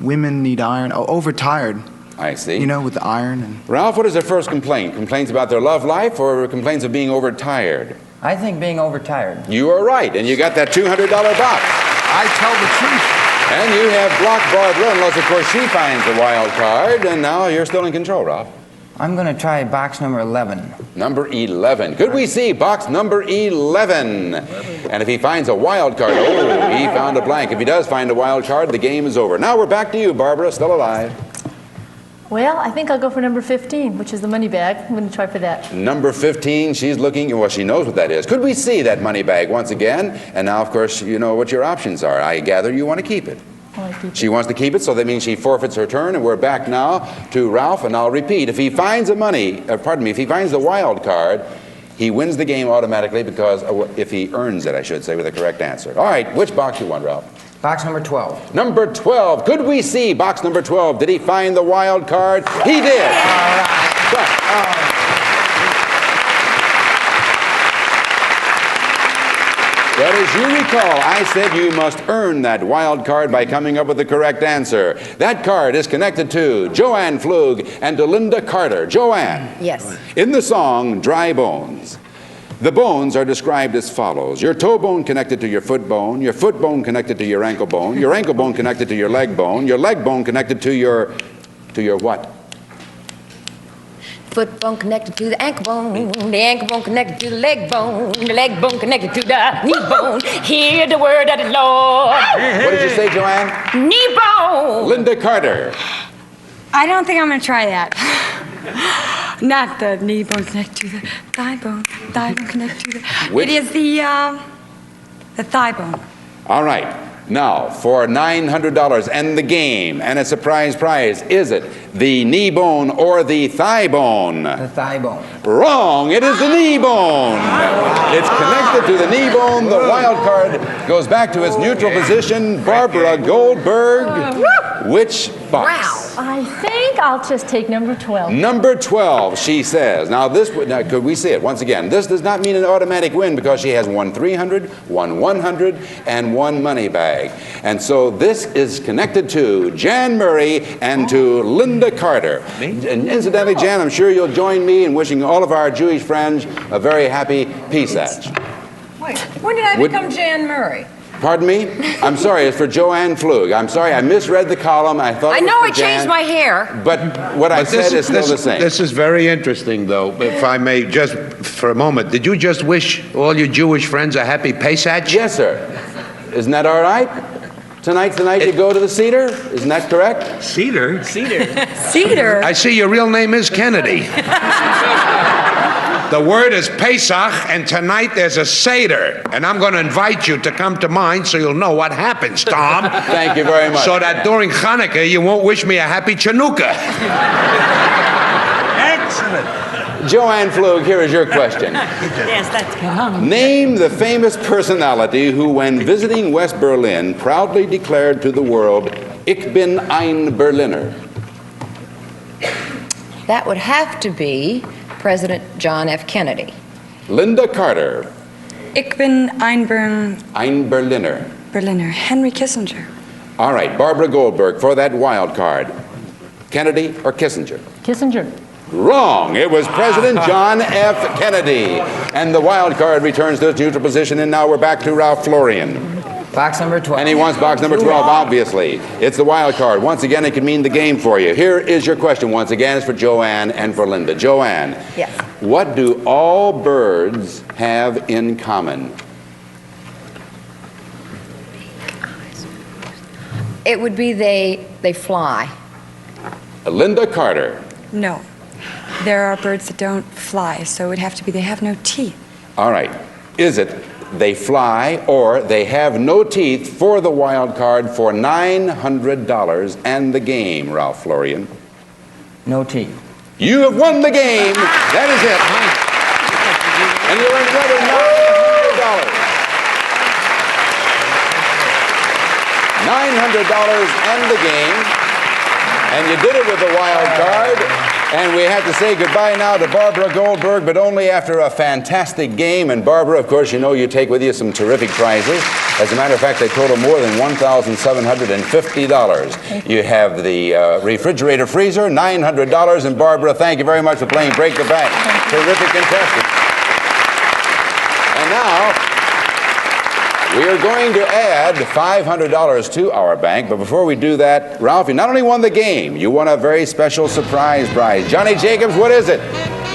S: women need iron, overtired.
C: I see.
S: You know, with the iron. And
C: Ralph, what is their first complaint? Complaints about their love life or complaints of being overtired?
H: I think being overtired.
C: You are right, and you got that $200 box.
S: I tell the truth.
C: And you have blocked Barbara, unless, of course, she finds the wild card, and now you're still in control, Ralph.
H: I'm going to try box number 11.
C: Number 11. Could we see box number 11? And if he finds a wild card, he found a blank. If he does find a wild card, the game is over. Now we're back to you, Barbara, still alive.
Q: Well, I think I'll go for number 15, which is the money bag. I'm going to try for that.
C: Number 15, she's looking, well, she knows what that is. Could we see that money bag once again? And now, of course, you know what your options are. I gather you want to keep it. She wants to keep it, so that means she forfeits her turn, and we're back now to Ralph, and I'll repeat. If he finds if he finds the wild card, he wins the game automatically because if he earns it, I should say, with the correct answer. All right, which box you want, Ralph?
H: Box number 12.
C: Number 12. Could we see box number 12? Did he find the wild card? He did. But as you recall, I said you must earn that wild card by coming up with the correct answer. That card is connected to Joanne Flug and to Linda Carter. Joanne.
E: Yes.
C: In the song Dry Bones, the bones are described as follows. Your toe bone connected to your foot bone connected to your ankle bone connected to your leg bone connected to your what?
E: Foot bone connected to the ankle bone connected to the leg bone connected to the knee bone. Hear the word of the Lord.
C: What did you say, Joanne?
E: Knee bone.
C: Linda Carter.
J: I don't think I'm going to try that. Not the knee bone connected to the thigh bone connected to the...
C: Which?
J: It is the thigh bone.
C: All right. Now, for $900 and the game and a surprise prize, is it the knee bone or the thigh bone?
H: The thigh bone.
C: Wrong. It is the knee bone. It's connected to the knee bone. The wild card goes back to its neutral position. Barbara Goldberg. Which box?
Q: I think I'll just take number 12.
C: Number 12, she says. Now, could we see it once again? This does not mean an automatic win because she has won 300, won 100, and one money bag. And so this is connected to Jan Murray and to Linda Carter. And incidentally, Jan, I'm sure you'll join me in wishing all of our Jewish friends a very happy Pesach.
E: Wait, when did I become Jan Murray?
C: Pardon me? I'm sorry, it's for Joanne Flug. I'm sorry, I misread the column. I thought
E: I
C: it was
E: know
C: for
E: I changed
C: Jan.
E: my hair.
C: But what I said is still the same.
I: This is very interesting, though, if I may, just for a moment. Did you just wish all your Jewish friends a happy Pesach?
C: Yes, sir. Isn't that all right? Tonight's the night you go to the Cedar? Isn't that correct?
I: Cedar?
J: Cedar?
I: I see your real name is Kennedy. The word is Pesach, and tonight there's a Seder. And I'm going to invite you to come to mine so you'll know what happens, Tom.
C: Thank you very much.
I: So that during Hanukkah you won't wish me a happy Chanukah.
C: Excellent. Joanne Flug, here is your question.
G: Yes, that's good.
C: Name the famous personality who, when visiting West Berlin, proudly declared to the world, "Ich bin ein Berliner."
E: That would have to be President John F. Kennedy.
C: Linda Carter.
J: Ich bin ein
C: Berliner.
J: Berliner. Henry Kissinger.
C: All right, Barbara Goldberg, for that wild card. Kennedy or Kissinger?
Q: Kissinger.
C: Wrong. It was President John F. Kennedy. And the wild card returns to its neutral position, and now we're back to Ralph Florian.
H: Box number 12.
C: And he wants box number 12, obviously. It's the wild card. Once again, it can mean the game for you. Here is your question. Once again, it's for Joanne and for Linda. Joanne.
E: Yes.
C: What do all birds have in common?
E: It would be they fly.
C: Linda Carter.
J: No. There are birds that don't fly, so it would have to be they have no teeth.
C: All right. Is it they fly or they have no teeth for the wild card for $900 and the game, Ralph Florian?
H: No teeth.
C: You have won the game. That is it. And you earned another $900 and the game. And you did it with the wild card. And we have to say goodbye now to Barbara Goldberg, but only after a fantastic game. And Barbara, of course, you know you take with you some terrific prizes. As a matter of fact, they total more than $1,750. You have the refrigerator freezer, $900. And Barbara, thank you very much for playing Break the Bank. Terrific contestant. And now, we are going to add $500 to our bank, but before we do that, Ralph, you not only won the game, you won a very special surprise prize. Johnny Jacobs, what is it?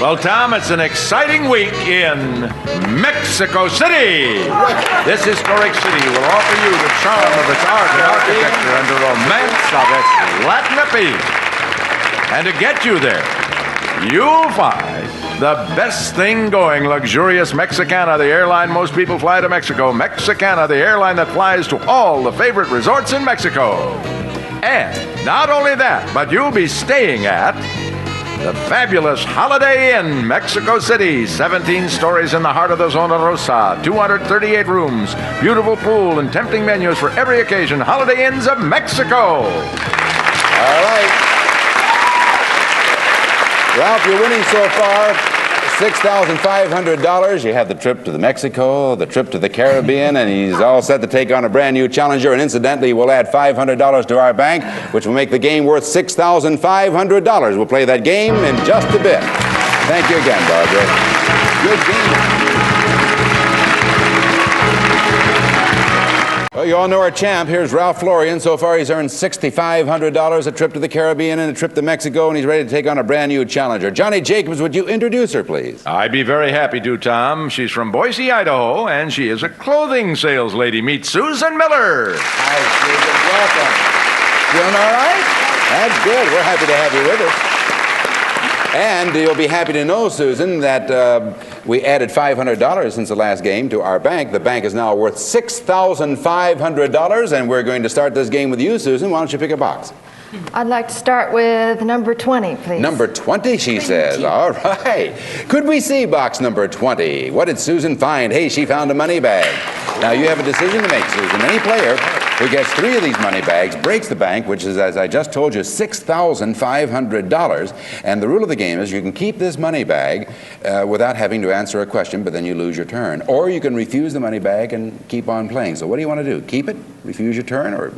B: Well, Tom, it's an exciting week in Mexico City. This historic city will offer you the charm of its art and architecture and the romance of its Latin appeal. And to get you there, you'll find the best thing going, luxurious Mexicana, the airline most people fly to Mexico. Mexicana, the airline that flies to all the favorite resorts in Mexico. And not only that, but you'll be staying at the fabulous Holiday Inn, Mexico City. 17 stories in the heart of the Zona Rosa. 238 rooms, beautiful pool, and tempting menus for every occasion. Holiday Inns of Mexico.
C: All right. Ralph, you're winning so far $6,500. You have the trip to Mexico, the trip to the Caribbean, and he's all set to take on a brand new challenger. And incidentally, we'll add $500 to our bank, which will make the game worth $6,500. We'll play that game in just a bit. Thank you again, Barbara. Good game. Well, you all know our champ. Here's Ralph Florian. So far, he's earned $6,500, a trip to the Caribbean and a trip to Mexico, and he's ready to take on a brand new challenger. Johnny Jacobs, would you introduce her, please?
B: I'd be very happy to, Tom. She's from Boise, Idaho, and she is a clothing sales lady. Meet Susan Miller.
C: Hi, Susan. Welcome. Doing all right? That's good. We're happy to have you with us. And you'll be happy to know, Susan, that we added $500 since the last game to our bank. The bank is now worth $6,500, and we're going to start this game with you, Susan. Why don't you pick a box?
J: I'd like to start with number 20, please.
C: Number 20, she says. All right. Could we see box number 20? What did Susan find? Hey, she found a money bag. Now, you have a decision to make, Susan. Any player who gets 3 of these money bags breaks the bank, which is, as I just told you, $6,500. And the rule of the game is you can keep this money bag without having to answer a question, but then you lose your turn. Or you can refuse the money bag and keep on playing. So what do you want to do? Keep it? Refuse your turn? Or...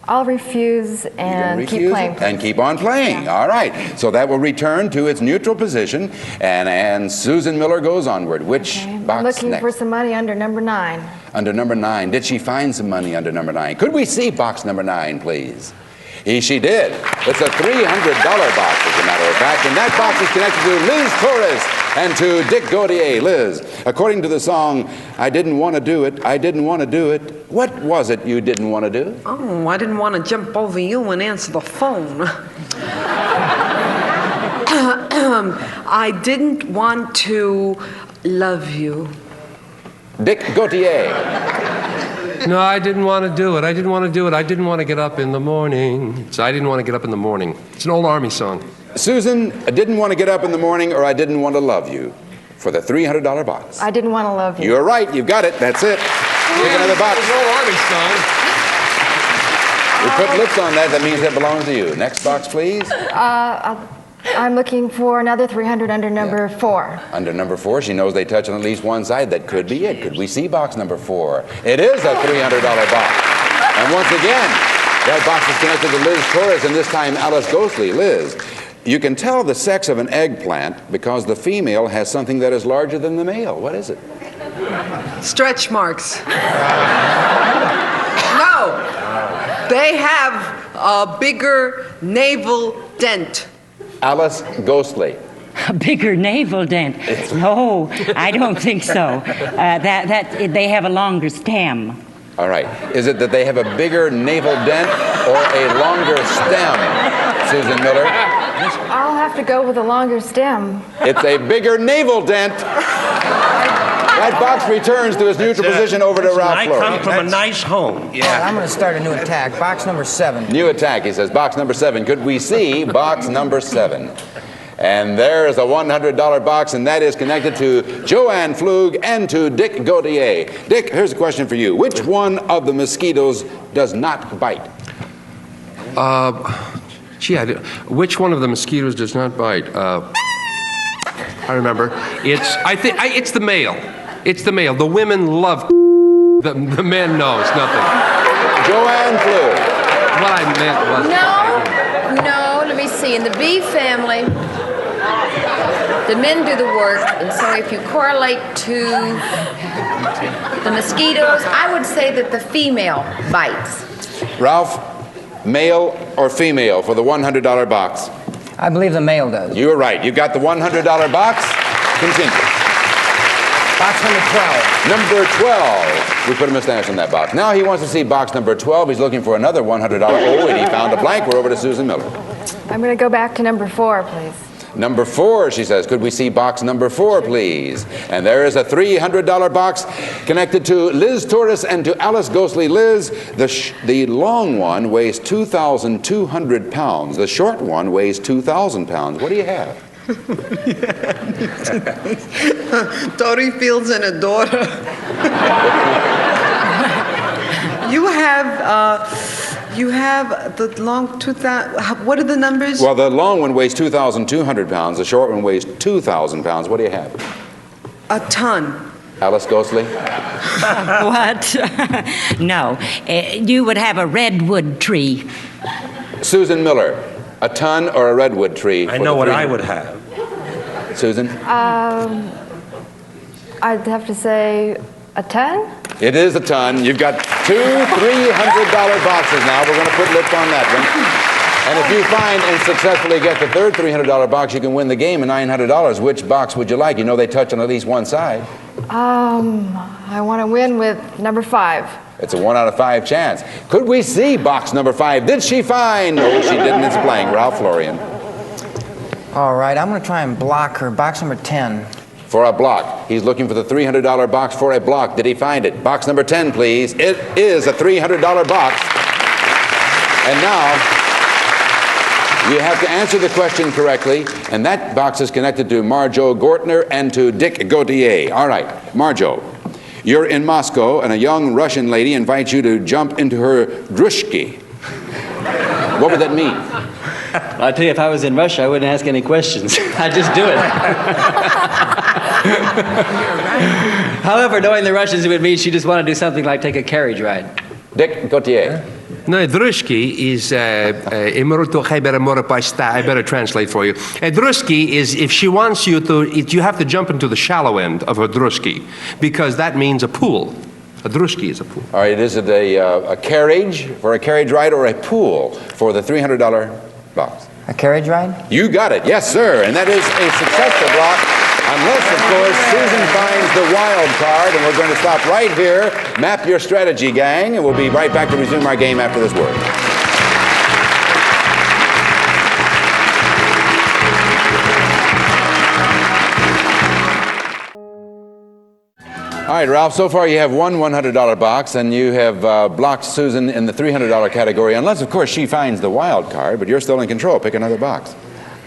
J: I'll refuse and keep playing.
C: And keep on playing. All right. So that will return to its neutral position, and Susan Miller goes onward. Which box
J: I'm looking
C: next?
J: for some money under number 9.
C: Under number 9. Did she find some money under number 9? Could we see box number 9, please? She did. It's a $300 box, as a matter of fact, and that box is connected to Liz Torres and to Dick Gautier. Liz, according to the song, I didn't want to do it, I didn't want to do it. What was it you didn't want to do?
T: Oh, I didn't want to jump over you and answer the phone. I didn't want to love you.
C: Dick Gautier.
R: No, I didn't want to do it. I didn't want to do it. I didn't want to get up in the morning. So I didn't want to get up in the morning. It's an old Army song.
C: Susan, I didn't want to get up in the morning, or I didn't want to love you for the $300 box.
J: I didn't want to love you.
C: You're right. You've got it. That's it. Pick another box.
R: It's an old Army song.
C: We put lips on that. That means it belongs to you. Next box, please.
J: I'm looking for another 300 under number 4.
C: Under number 4, she knows they touch on at least one side. That could be it. Could we see box number 4? It is a $300 box. And once again, that box is connected to Liz Torres, and this time Alice Ghostly. Liz, you can tell the sex of an eggplant because the female has something that is larger than the male. What is it?
T: Stretch marks. No. They have a bigger navel dent.
C: Alice Ghostly.
G: A bigger navel dent? No, I don't think so. They have a longer stem.
C: All right. Is it that they have a bigger navel dent or a longer stem, Susan Miller?
J: I'll have to go with a longer stem.
C: It's a bigger navel dent. That box returns to its neutral position over to Ralph
O: I
C: Florian.
O: come from a nice home.
H: Yeah. I'm going to start a new attack. Box number 7.
C: New attack, he says. Box number 7. Could we see box number 7? And there's a $100 box, and that is connected to Joanne Flug and to Dick Gautier. Dick, here's a question for you. Which one of the mosquitoes does not bite?
R: Which one of the mosquitoes does not bite? I remember. It's the male. It's the male. The women love the men knows nothing.
C: Joanne Flug.
R: What I meant was...
E: No, let me see. In the bee family, the men do the work, and so if you correlate to the mosquitoes, I would say that the female bites.
C: Ralph, male or female for the $100 box?
H: I believe the male does.
C: You were right. You got the $100 box. Continue.
H: Box number 12.
C: Number 12. We put a mustache on that box. Now he wants to see box number 12. He's looking for another $100. Oh, and he found a blank. We're over to Susan Miller.
J: I'm going to go back to number 4, please.
C: Number 4, she says. Could we see box number 4, please? And there is a $300 box connected to Liz Torres and to Alice Ghostly. Liz, the long one weighs 2,200 pounds. The short one weighs 2,000 pounds. What do you have?
T: Tori Fields and a daughter. You have the long 2,000. What are the numbers?
C: Well, the long one weighs 2,200 pounds. The short one weighs 2,000 pounds. What do you have?
T: A ton.
C: Alice Ghostly?
G: What? No. You would have a redwood tree.
C: Susan Miller, a ton or a redwood tree?
M: I know what I would have.
C: Susan?
J: I'd have to say a 10?
C: It is a ton. You've got two $300 boxes now. We're going to put lips on that one. And if you find and successfully get the third $300 box, you can win the game of $900. Which box would you like? You know they touch on at least one side.
J: I want to win with number 5.
C: It's a 1 out of 5 chance. Could we see box number 5? Did she find? No, she didn't. It's blank. Ralph Florian.
H: All right, I'm going to try and block her. Box number 10.
C: For a block. He's looking for the $300 box for a block. Did he find it? Box number 10, please. It is a $300 box. And now, you have to answer the question correctly, and that box is connected to Marjo Gortner and to Dick Gautier. All right, Marjo, you're in Moscow, and a young Russian lady invites you to jump into her drushki. What would that mean?
K: I'll tell you, if I was in Russia, I wouldn't ask any questions. I'd just do it. However, knowing the Russians, it would mean she just want to do something like take a carriage ride.
C: Dick Gautier.
R: No, druski is, I better translate for you. A druski is if she wants you to, you have to jump into the shallow end of a druski, because that means a pool. A druski is a pool.
C: All right, is it a carriage for a carriage ride or a pool for the $300 box?
H: A carriage ride?
C: You got it, yes, sir. And that is a successful block, unless, of course, Susan finds the wild card. And we're going to stop right here, map your strategy, gang, and we'll be right back to resume our game after this word. All right, Ralph, so far you have one $100 box, and you have blocked Susan in the $300 category, unless, of course, she finds the wild card, but you're still in control. Pick another box.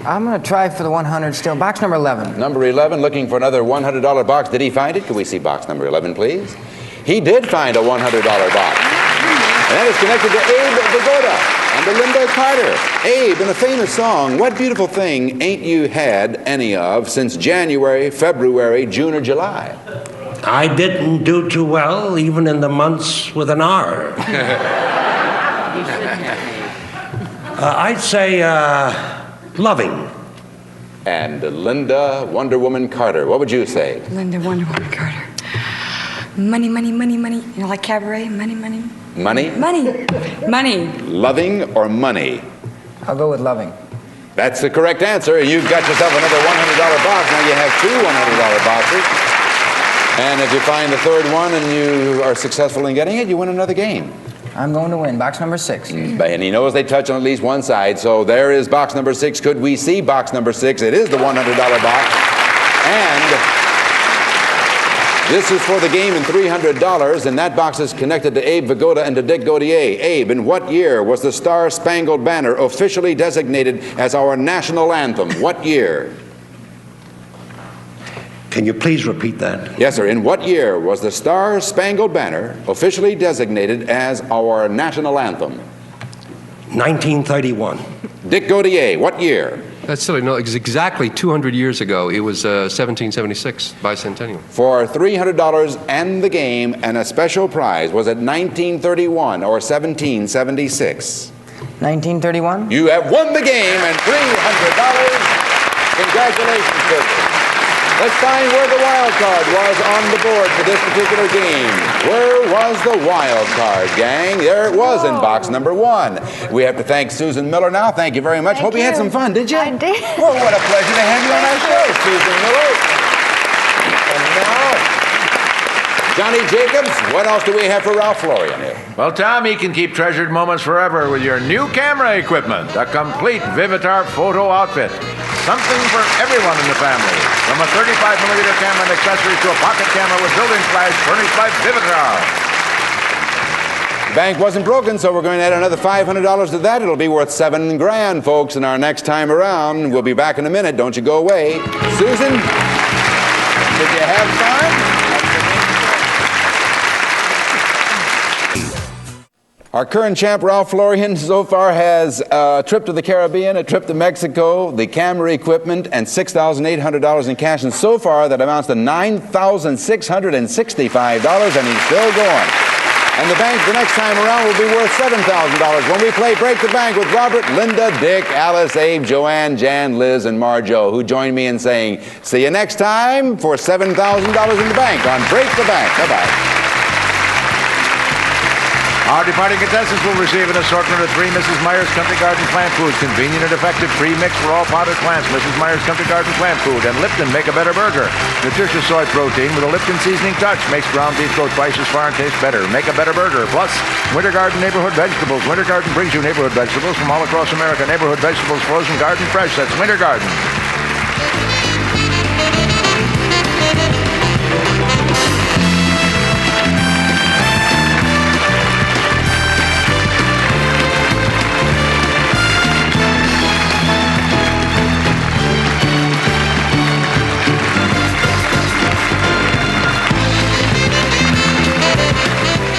H: I'm going to try for the 100 still. Box number 11.
C: Number 11, looking for another $100 box. Did he find it? Can we see box number 11, please? He did find a $100 box. And that is connected to Abe Vigoda and to Linda Carter. Abe, in a famous song, what beautiful thing ain't you had any of since January, February, June, or July?
M: I didn't do too well, even in the months with an R. I'd say loving.
C: And Linda Wonder Woman Carter, what would you say?
J: Linda Wonder Woman Carter. Money, money, money, money. You know, like cabaret, money, money.
C: Money?
J: Money. Money.
C: Loving or money?
H: I'll go with loving.
C: That's the correct answer. You've got yourself another $100 box. Now you have two $100 boxes. And if you find the third one and you are successful in getting it, you win another game.
H: I'm going to win. Box number 6.
C: And he knows they touch on at least one side. So there is box number 6. Could we see box number 6? It is the $100 box. And this is for the game in $300. And that box is connected to Abe Vigoda and to Dick Gautier. Abe, in what year was the Star Spangled Banner officially designated as our national anthem? What year?
M: Can you please repeat that?
C: Yes, sir. In what year was the Star Spangled Banner officially designated as our national anthem?
M: 1931.
C: Dick Gautier, what year?
R: That's silly. No, it's exactly 200 years ago. It was 1776, bicentennial.
C: For $300 and the game and a special prize, was it 1931 or 1776?
H: 1931?
C: You have won the game and $300. Congratulations, Chris. Let's find where the wild card was on the board for this particular game. Where was the wild card, gang? There it was in box number 1. We have to thank Susan Miller now. Thank you very much. Hope you had some fun, did you?
J: I did.
C: Well, what a pleasure to have you on our show, Susan Miller. And now, Johnny Jacobs, what else do we have for Ralph Florian here?
B: Well, Tom, he can keep treasured moments forever with your new camera equipment, a complete Vivitar photo outfit. Something for everyone in the family. From a 35mm camera and accessories to a pocket camera with built-in flash furnished by Vivitar.
C: The bank wasn't broken, so we're going to add another $500 to that. It'll be worth $7 grand, folks, in our next time around. We'll be back in a minute. Don't you go away. Susan, did you have fun? Our current champ, Ralph Florian, so far has a trip to the Caribbean, a trip to Mexico, the camera equipment, and $6,800 in cash. And so far, that amounts to $9,665, and he's still going. And the bank the next time around will be worth $7,000 when we play Break the Bank with Robert, Linda, Dick, Alice, Abe, Joanne, Jan, Liz, and Marjo, who join me in saying, see you next time for $7,000 in the bank on Break the Bank. Bye-bye.
B: Our departing contestants will receive an assortment of 3 Mrs. Meyer's Country Garden plant foods, convenient and effective pre-mix for all potted plants, Mrs. Meyer's Country Garden plant food, and Lipton Make a Better Burger. Nutritious soy protein with a Lipton seasoning touch makes ground beef go twice as far and taste better. Make a better burger. Plus, Winter Garden neighborhood vegetables. Winter Garden brings you neighborhood vegetables from all across America. Neighborhood vegetables, frozen, garden fresh. That's Winter Garden.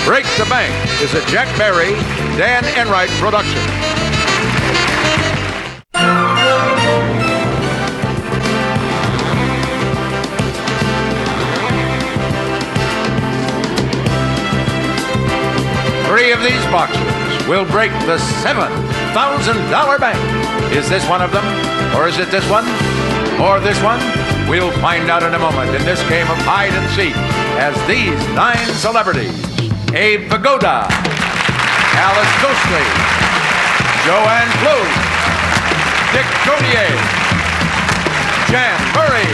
B: Break the Bank is a Jack Barry, Dan Enright production. Three of these boxes will break the $7,000 bank. Is this one of them? Or is it this one? Or this one? We'll find out in a moment in this game of hide and seek as these 9 celebrities: Abe Pagoda, Alice Ghostley, Joanne Blue, Dick Codier, Jan Murray,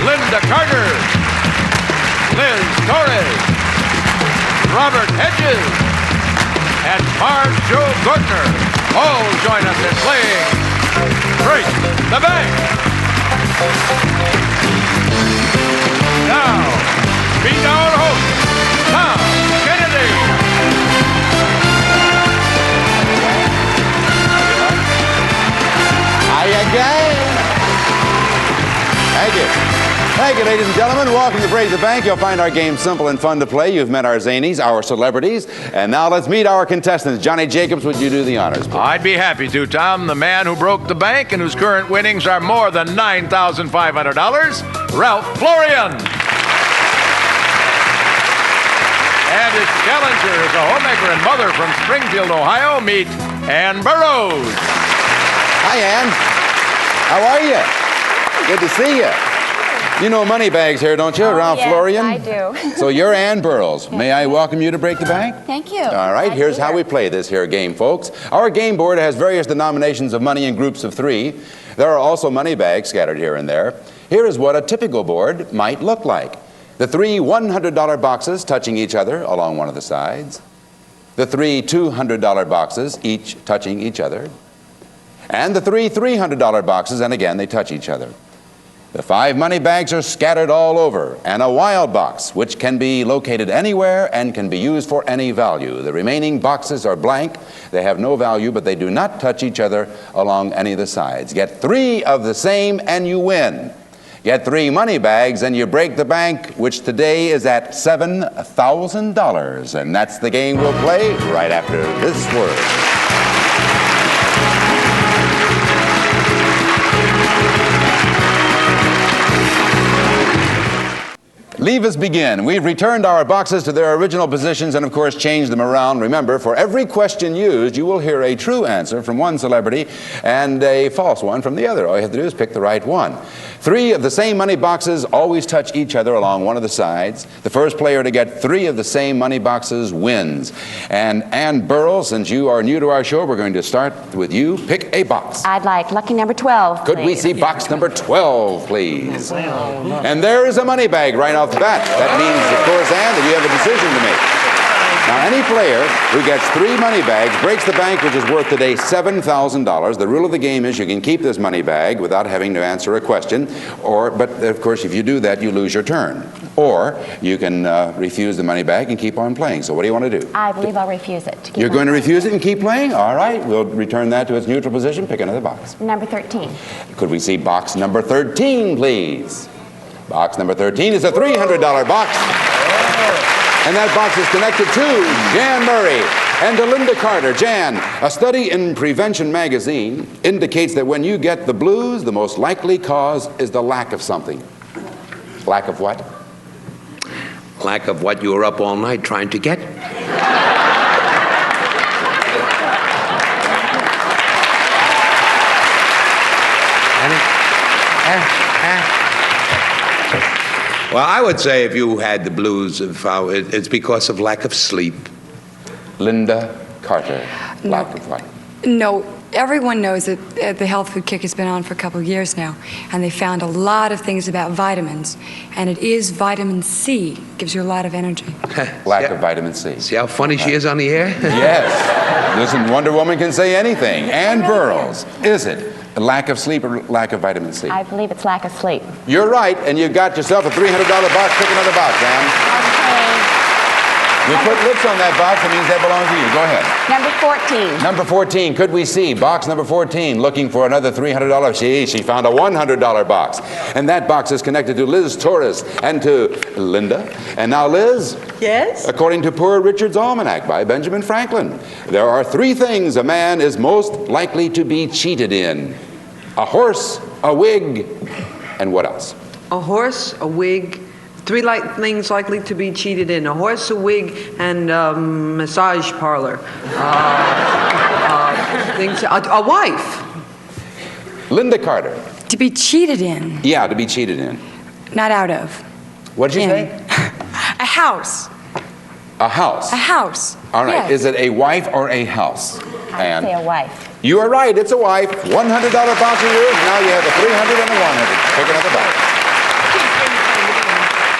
B: Linda Carter, Liz Torres, Robert Hedges, and Marjo Gardner all join us in playing Break the Bank. Now, meet our host, Tom Kennedy.
C: Hiya, gang. Thank you. Thank you, ladies and gentlemen. Welcome to Break the Bank. You'll find our game simple and fun to play. You've met our zanies, our celebrities. And now let's meet our contestants. Johnny Jacobs, would you do the honors, please?
B: I'd be happy to, Tom. The man who broke the bank and whose current winnings are more than $9,500, Ralph Florian. And his challenger is a homemaker and mother from Springfield, Ohio. Meet Ann Burroughs.
C: Hi, Ann. How are you? Good to see you. You know Moneybags here, don't you, Ralph
U: yes,
C: Florian?
U: I do.
C: So you're Ann Burroughs. May I welcome you to Break the Bank?
U: Thank you.
C: All right, here's how we play this here game, folks. Our game board has various denominations of money in groups of 3. There are also money bags scattered here and there. Here is what a typical board might look like. The 3 $100 boxes touching each other along one of the sides. The 3 $200 boxes, each touching each other. And the 3 $300 boxes, and again, they touch each other. The 5 money bags are scattered all over, and a wild box, which can be located anywhere and can be used for any value. The remaining boxes are blank. They have no value, but they do not touch each other along any of the sides. Get 3 of the same and you win. Get 3 money bags and you break the bank, which today is at $7,000. And that's the game we'll play right after this word. Leave us begin. We've returned our boxes to their original positions and, of course, changed them around. Remember, for every question used, you will hear a true answer from one celebrity and a false one from the other. All you have to do is pick the right one. 3 of the same money boxes always touch each other along one of the sides. The first player to get 3 of the same money boxes wins. And Ann Burroughs, since you are new to our show, we're going to start with you. Pick a box.
U: I'd like lucky number 12,
C: Could we see box number 12, please? And there is a money bag right off the bet. That means, of course, Ann, that you have a decision to make. Now, any player who gets 3 money bags breaks the bank, which is worth today $7,000. The rule of the game is you can keep this money bag without having to answer a question, but of course, if you do that, you lose your turn. Or you can refuse the money bag and keep on playing. So what do you want to do?
U: I believe I'll refuse it.
C: You're going to refuse it and keep playing? All right, we'll return that to its neutral position. Pick another box.
U: Number 13.
C: Could we see box number 13, please? Box number 13 is a $300 box. And that box is connected to Jan Murray and to Linda Carter. Jan, a study in Prevention magazine indicates that when you get the blues, the most likely cause is the lack of something. Lack of what?
I: Lack of what you were up all night trying to get. Well, I would say if you had the blues, it's because of lack of sleep.
C: Linda Carter, lack of what?
J: No, everyone knows that the health food kick has been on for a couple of years now, and they found a lot of things about vitamins, and it is vitamin C. Gives you a lot of energy.
C: Lack of vitamin C.
I: See how funny she is on the air?
C: Yes. Listen, Wonder Woman can say anything. Ann Burroughs, is it lack of sleep or lack of vitamin C?
U: I believe it's lack of sleep.
C: You're right, and you got yourself a $300 box. Pick another box, Ann. You put lips on that box, it means that belongs to you. Go ahead.
U: Number 14.
C: Number 14, could we see box number 14 looking for another $300? She found a $100 box. And that box is connected to Liz Torres and to Linda. And now, Liz.
G: Yes?
C: According to Poor Richard's Almanac by Benjamin Franklin, there are 3 things a man is most likely to be cheated in: a horse, a wig, and what else?
T: A horse, a wig. 3 things likely to be cheated in: a horse, a wig, and massage parlor. A wife.
C: Linda Carter.
J: To be cheated in.
C: Yeah, to be cheated in.
J: Not out of.
C: What did you say?
J: A house.
C: A house.
J: A house.
C: All right.
J: Yes.
C: Is it a wife or a house?
U: I'd say a wife.
C: You are right. It's a wife. $100 box of yours. Now you have a $300 and a $100. Pick another box.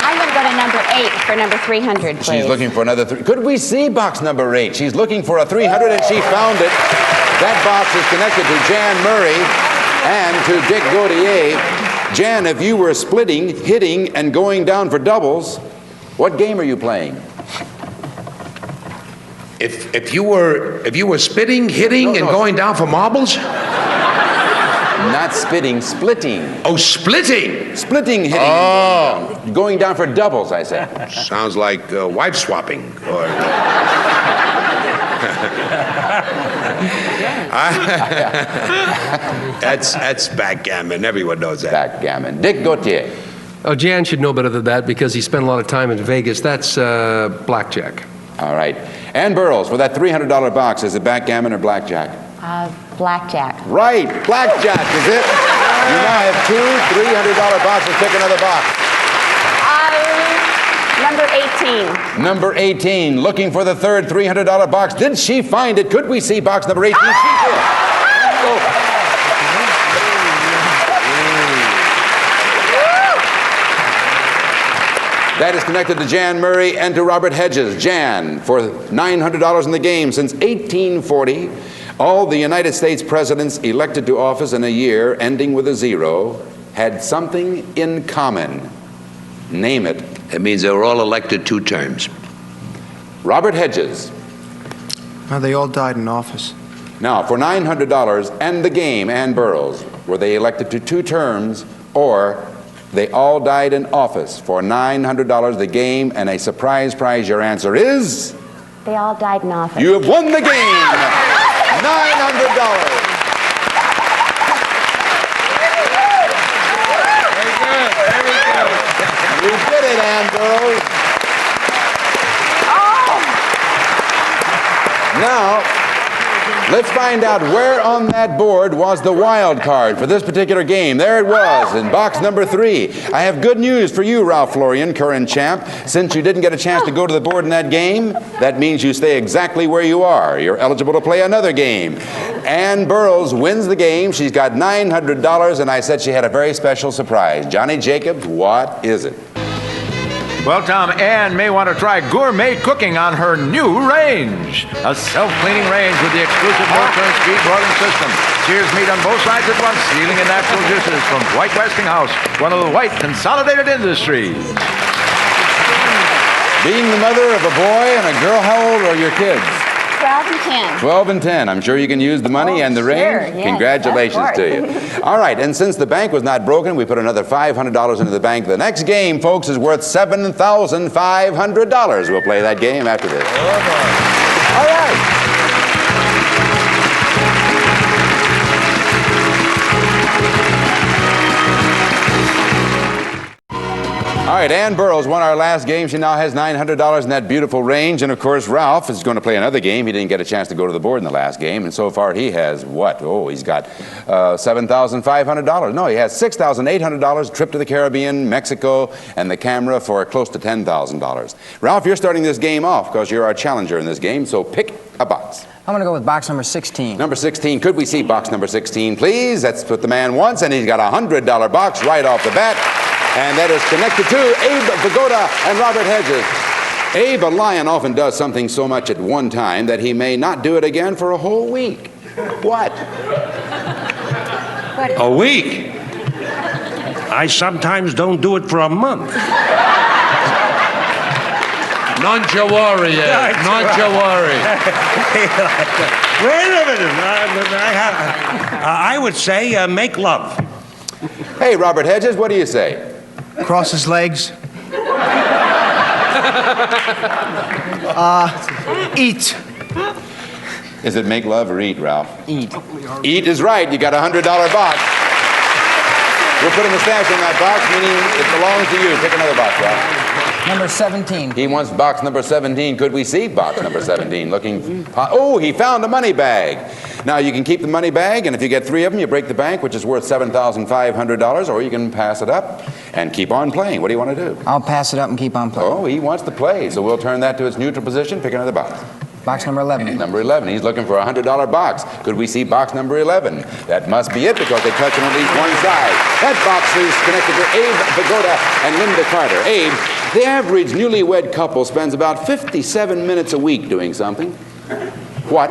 U: I'm going to go to number 8 for number 300, please.
C: She's looking for another 3. Could we see box number 8? She's looking for a 300 and she found it. That box is connected to Jan Murray and to Dick Gautier. Jan, if you were splitting, hitting, and going down for doubles, what game are you playing?
I: If you were spitting, hitting, and going down for marbles?
C: Not spitting, splitting.
I: Oh, splitting.
C: Splitting, hitting.
I: Oh.
C: Going down for doubles, I said.
I: Sounds like wife swapping. Or that's backgammon. Everyone knows that.
C: Backgammon. Dick Gautier.
F: Oh, Jan should know better than that because he spent a lot of time in Vegas. That's blackjack.
C: All right. Ann Burroughs, for that $300 box, is it backgammon or blackjack?
U: Blackjack.
C: Right. Blackjack is it. You now have 2 $300 boxes. Pick another box.
U: Number 18.
C: Number 18. Looking for the third $300 box. Did she find it? Could we see box number 18? She did. Oh. That is connected to Jan Murray and to Robert Hedges. Jan, for $900 in the game. Since 1840, all the United States presidents elected to office in a year ending with a 0 had something in common. Name it.
I: It means they were all elected 2 terms.
C: Robert Hedges.
S: They all died in office.
C: Now, for $900 and the game, Ann Burroughs, were they elected to 2 terms or they all died in office? For $900 the game and a surprise prize, your answer is?
U: They all died in office.
C: You have won the game! $900. You did it, Ann Burroughs. Now, let's find out where on that board was the wild card for this particular game. There it was in box number 3. I have good news for you, Ralph Florian, current champ. Since you didn't get a chance to go to the board in that game, that means you stay exactly where you are. You're eligible to play another game. Ann Burroughs wins the game. She's got $900, and I said she had a very special surprise. Johnny Jacobs, what is it?
B: Well, Tom, Ann may want to try gourmet cooking on her new range. A self-cleaning range with the exclusive no-turn speed broiling system. Sears meat on both sides at once, sealing in natural juices from White Westinghouse, one of the white consolidated industries.
C: Being the mother of a boy and a girl, how old are your kids?
U: 12 and 10.
C: 12 and 10. I'm sure you can use the money and the range.
U: Sure, yes,
C: Congratulations
U: of
C: to you. All right, and since the bank was not broken, we put another $500 into the bank. The next game, folks, is worth $7,500. We'll play that game after this. All right. All right, Ann Burroughs won our last game. She now has $900 in that beautiful range. And, of course, Ralph is going to play another game. He didn't get a chance to go to the board in the last game. And so far, he has what? Oh, he's got $7,500. No, he has $6,800, trip to the Caribbean, Mexico, and the camera for close to $10,000. Ralph, you're starting this game off because you're our challenger in this game. So pick a box.
H: I'm going to go with box number 16.
C: Number 16. Could we see box number 16, please? That's what the man wants. And he's got a $100 box right off the bat. And that is connected to Abe Vigoda and Robert Hedges. Abe, a lion often does something so much at one time that he may not do it again for a whole week. What?
M: A week? I sometimes don't do it for a month.
R: Non-Jawari, non-Jawari.
M: Wait a minute. I would say make love.
C: Hey, Robert Hedges, what do you say?
S: Cross his legs. Eat.
C: Is it make love or eat, Ralph?
H: Eat.
C: Eat is right. You got a $100 box. We're putting the stash in that box, meaning it belongs to you. Pick another box, Ralph.
H: Number 17.
C: He wants box number 17. Could we see box number 17? Looking. Oh, he found a money bag. Now, you can keep the money bag, and if you get 3 of them, you break the bank, which is worth $7,500, or you can pass it up and keep on playing. What do you want to do?
H: I'll pass it up and keep on playing.
C: Oh, he wants to play, so we'll turn that to its neutral position. Pick another box.
H: Box number 11.
C: Number 11. He's looking for a $100 box. Could we see box number 11? That must be it because they touch on at least one side. That box is connected to Abe Vigoda and Linda Carter. Abe, the average newlywed couple spends about 57 minutes a week doing something. What?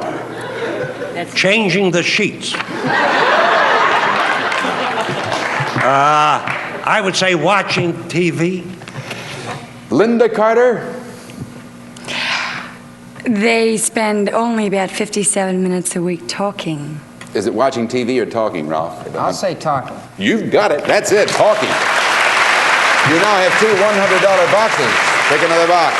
M: Changing the sheets. I would say watching TV.
C: Linda Carter?
J: They spend only about 57 minutes a week talking.
C: Is it watching TV or talking, Ralph?
H: I'll say talking.
C: You've got it. That's it, talking. You now have 2 $100 boxes. Pick another box.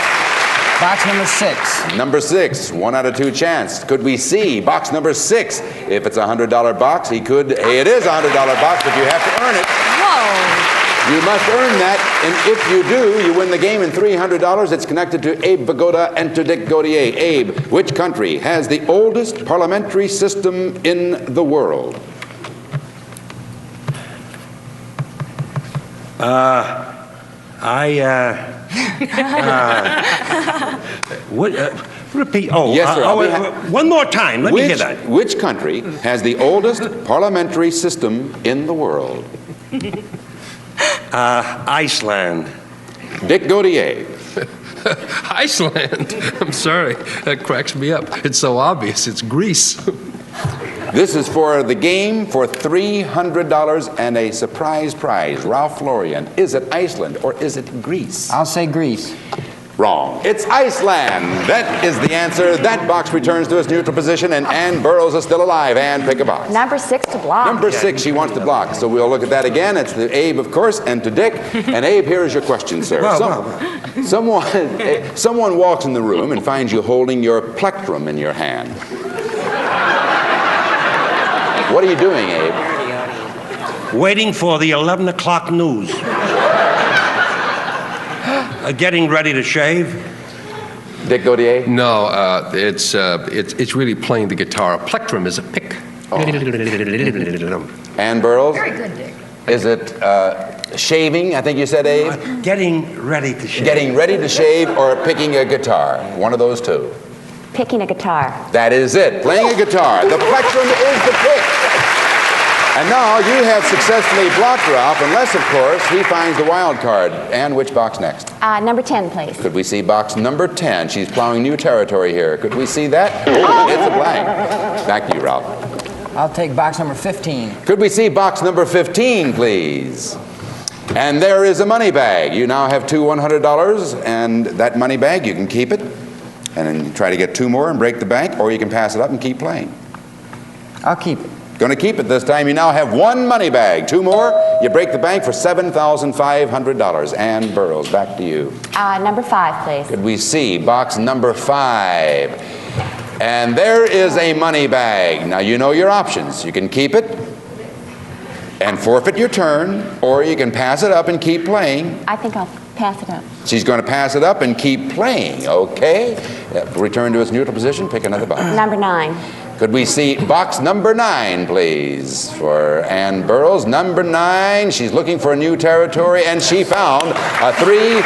H: Box number 6.
C: Number 6, 1 out of 2 chance. Could we see box number 6? If it's a $100 box, he could. Hey, it is a $100 box, but you have to earn it.
J: Whoa!
C: You must earn that, and if you do, you win the game in $300. It's connected to Abe Vigoda and to Dick Gautier. Abe, which country has the oldest parliamentary system in the world?
M: Repeat. Oh,
C: yes, sir.
M: One more time. Let me hear that.
C: Which country has the oldest parliamentary system in the world?
M: Iceland.
C: Dick Gautier.
F: Iceland? I'm sorry. That cracks me up. It's so obvious. It's Greece.
C: This is for the game for $300 and a surprise prize. Ralph Florian, is it Iceland or is it Greece?
H: I'll say Greece.
C: Wrong. It's Iceland. That is the answer. That box returns to its neutral position, and Ann Burroughs is still alive. Ann, pick a box.
U: Number 6 to block.
C: Number 6, she wants to block. So we'll look at that again. It's to Abe, of course, and to Dick. And Abe, here is your question, sir. Someone walks in the room and finds you holding your plectrum in your hand. What are you doing, Abe?
M: Waiting for the 11 o'clock news. Getting ready to shave.
C: Dick Gautier?
F: No, it's really playing the guitar. A plectrum is a pick.
C: Ann Burroughs?
E: Very good, Dick.
C: Is it shaving, I think you said, Abe?
M: Getting ready to shave.
C: Getting ready to shave or picking a guitar? One of those two.
U: Picking a guitar.
C: That is it. Playing a guitar. The plectrum is the pick. And now you have successfully blocked Ralph, unless, of course, he finds the wild card. And which box next?
U: Number 10, please.
C: Could we see box number 10? She's plowing new territory here. Could we see that? Oh, it's a blank. Back to you, Ralph.
H: I'll take box number 15.
C: Could we see box number 15, please? And there is a money bag. You now have two $100, and that money bag, you can keep it, and then you try to get two more and break the bank, or you can pass it up and keep playing.
H: I'll keep it.
C: Going to keep it this time. You now have one money bag. Two more, you break the bank for $7,500. Ann Burroughs, back to you.
U: Number 5, please.
C: Could we see box number 5? And there is a money bag. Now you know your options. You can keep it and forfeit your turn, or you can pass it up and keep playing.
U: I think I'll pass it up.
C: She's going to pass it up and keep playing, okay? Return to its neutral position, pick another box.
U: Number 9.
C: Could we see box number 9, please, for Ann Burroughs? Number 9, she's looking for a new territory, and she found a $300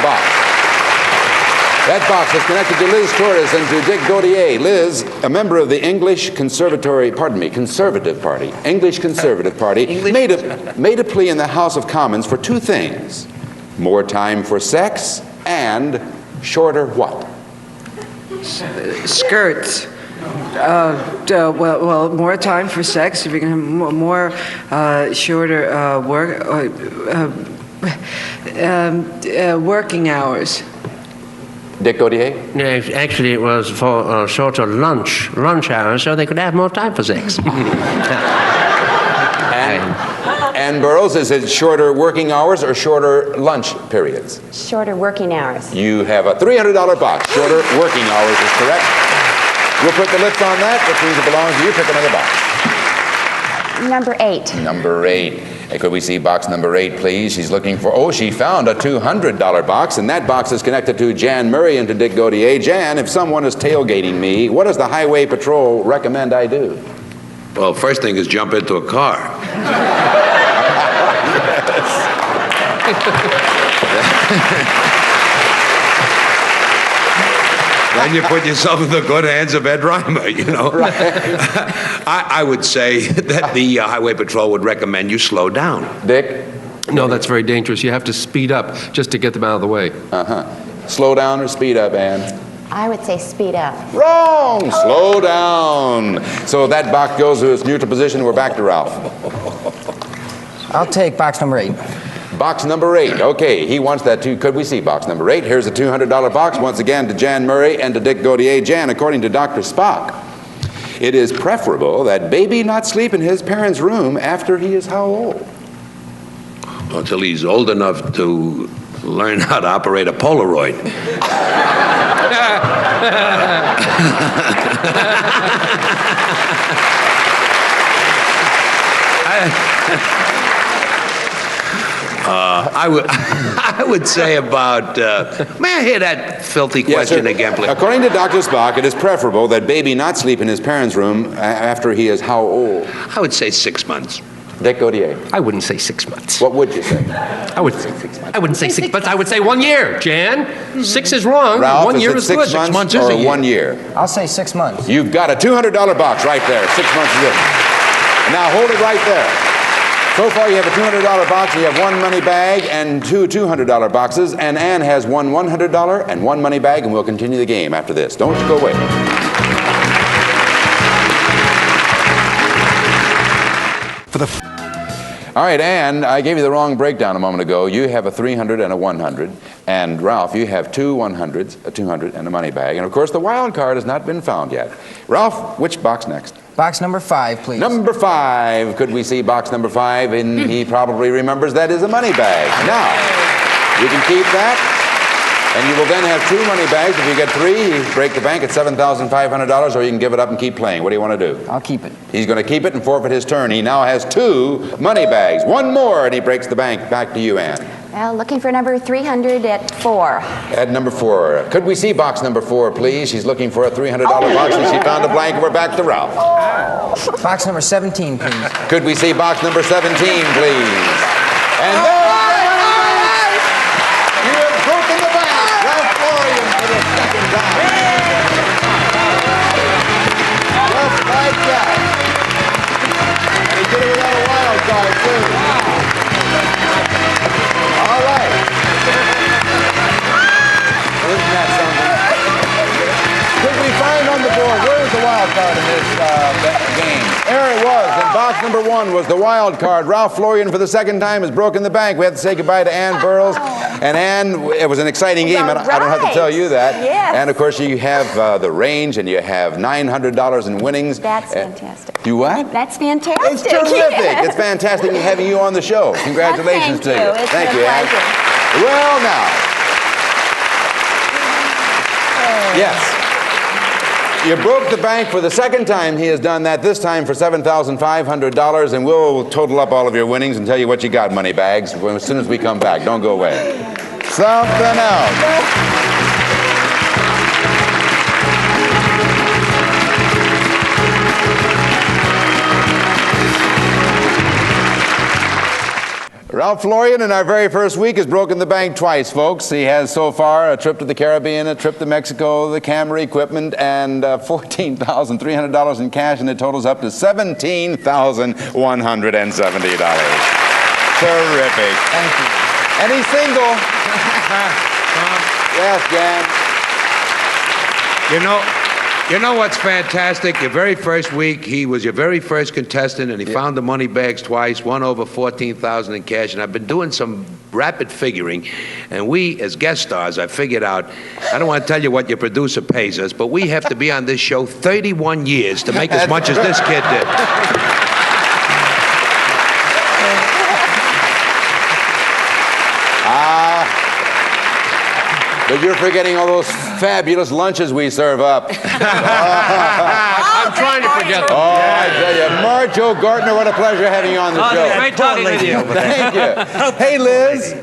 C: box. That box is connected to Liz Torres and to Dick Gautier. Liz, a member of the Conservative Party, English Conservative Party, made a plea in the House of Commons for two things: more time for sex and shorter what?
T: Skirts. Well, more time for sex. If you're going to have more shorter working hours.
C: Dick Gautier?
M: Yes, actually, it was for shorter lunch hours, so they could have more time for sex.
C: Ann Burroughs, is it shorter working hours or shorter lunch periods?
U: Shorter working hours.
C: You have a $300 box. Shorter working hours is correct. We'll put the lips on that, which means it belongs to you. Pick another box.
U: Number 8.
C: Number 8. Could we see box number 8, please? She's looking for, she found a $200 box, and that box is connected to Jan Murray and to Dick Gautier. Jan, if someone is tailgating me, what does the Highway Patrol recommend I do?
I: Well, first thing is jump into a car. Then you put yourself in the good hands of Ed Reimer, you know.
C: Right.
I: I would say that the Highway Patrol would recommend you slow down.
C: Dick?
F: No, that's very dangerous. You have to speed up just to get them out of the way.
C: Slow down or speed up, Ann?
U: I would say speed up.
C: Wrong! Slow down. So that box goes to its neutral position. We're back to Ralph.
H: I'll take box number 8.
C: Box number 8. Okay, he wants that too. Could we see box number 8? Here's a $200 box, once again to Jan Murray and to Dick Gautier. Jan, according to Dr. Spock, it is preferable that baby not sleep in his parents' room after he is how old?
I: Until he's old enough to learn how to operate a Polaroid. I would say about, may I hear that filthy question again, please?
C: According to Dr. Spock, it is preferable that baby not sleep in his parents' room after he is how old?
I: I would say 6 months.
C: Dick Gautier?
F: I wouldn't say 6 months.
C: What would you say?
F: I wouldn't say 6 months. I would say 1 year, Jan. 6 is wrong.
C: Ralph,
F: 1 year
C: is it
F: is good.
C: 6 months
F: is
C: or
F: a year.
C: 1 year?
H: I'll say 6 months.
C: You've got a $200 box right there. 6 months is it. Now hold it right there. So far you have a $200 box, you have one money bag and two $200 boxes, and Ann has one $100 and one money bag, and we'll continue the game after this. Don't you go away. All right, Ann, I gave you the wrong breakdown a moment ago. You have a 300 and a 100, and Ralph, you have two 100s, a 200, and a money bag. And of course, the wild card has not been found yet. Ralph, which box next?
H: Box number 5, please.
C: Number 5. Could we see box number 5? And he probably remembers that is a money bag. Now, you can keep that, and you will then have two money bags. If you get 3, you break the bank at $7,500, or you can give it up and keep playing. What do you want to do?
H: I'll keep it.
C: He's going to keep it and forfeit his turn. He now has 2 money bags. One more, and he breaks the bank. Back to you, Ann.
U: Well, looking for number 300 at 4.
C: At number 4. Could we see box number 4, please? She's looking for a $300 box, and she found a blank, and we're back to Ralph.
H: Box number 17, please.
C: Could we see box number 17, please? And there, you have broken the bank. Ralph Florian for the second time. Just like that. And he game. There it was. And box number 1 was the wild card. Ralph Florian, for the second time, has broken the bank. We have to say goodbye to Ann Burles. And Ann, it was an exciting game, and I don't have to tell you that.
U: Yes.
C: And of course, you have the range, and you have $900 in winnings.
U: That's fantastic.
C: You what?
U: That's fantastic.
C: It's terrific. It's fantastic having you on the show. Congratulations to you.
U: Thank you.
C: Ann. Well, now. Yes. You broke the bank for the second time. He has done that, this time for $7,500, and we'll total up all of your winnings and tell you what you got, money bags, as soon as we come back. Don't go away. Something else. Ralph Florian, in our very first week, has broken the bank twice, folks. He has so far a trip to the Caribbean, a trip to Mexico, the camera equipment, and $14,300 in cash, and it totals up to $17,170. Terrific.
H: Thank you.
C: And he's single. Yes, Jan.
I: You know what's fantastic? Your very first week, he was your very first contestant, and he found the money bags twice, won over $14,000 in cash. And I've been doing some rapid figuring, and we, as guest stars, I figured out, I don't want to tell you what your producer pays us, but we have to be on this show 31 years to make as much as this kid did.
C: But you're forgetting all those fabulous lunches we serve up.
R: I'm trying to forget them.
C: Oh, I tell you, Marjo Gartner, what a pleasure having you on the show.
K: Great talking with you.
C: Thank you. Hey, Liz,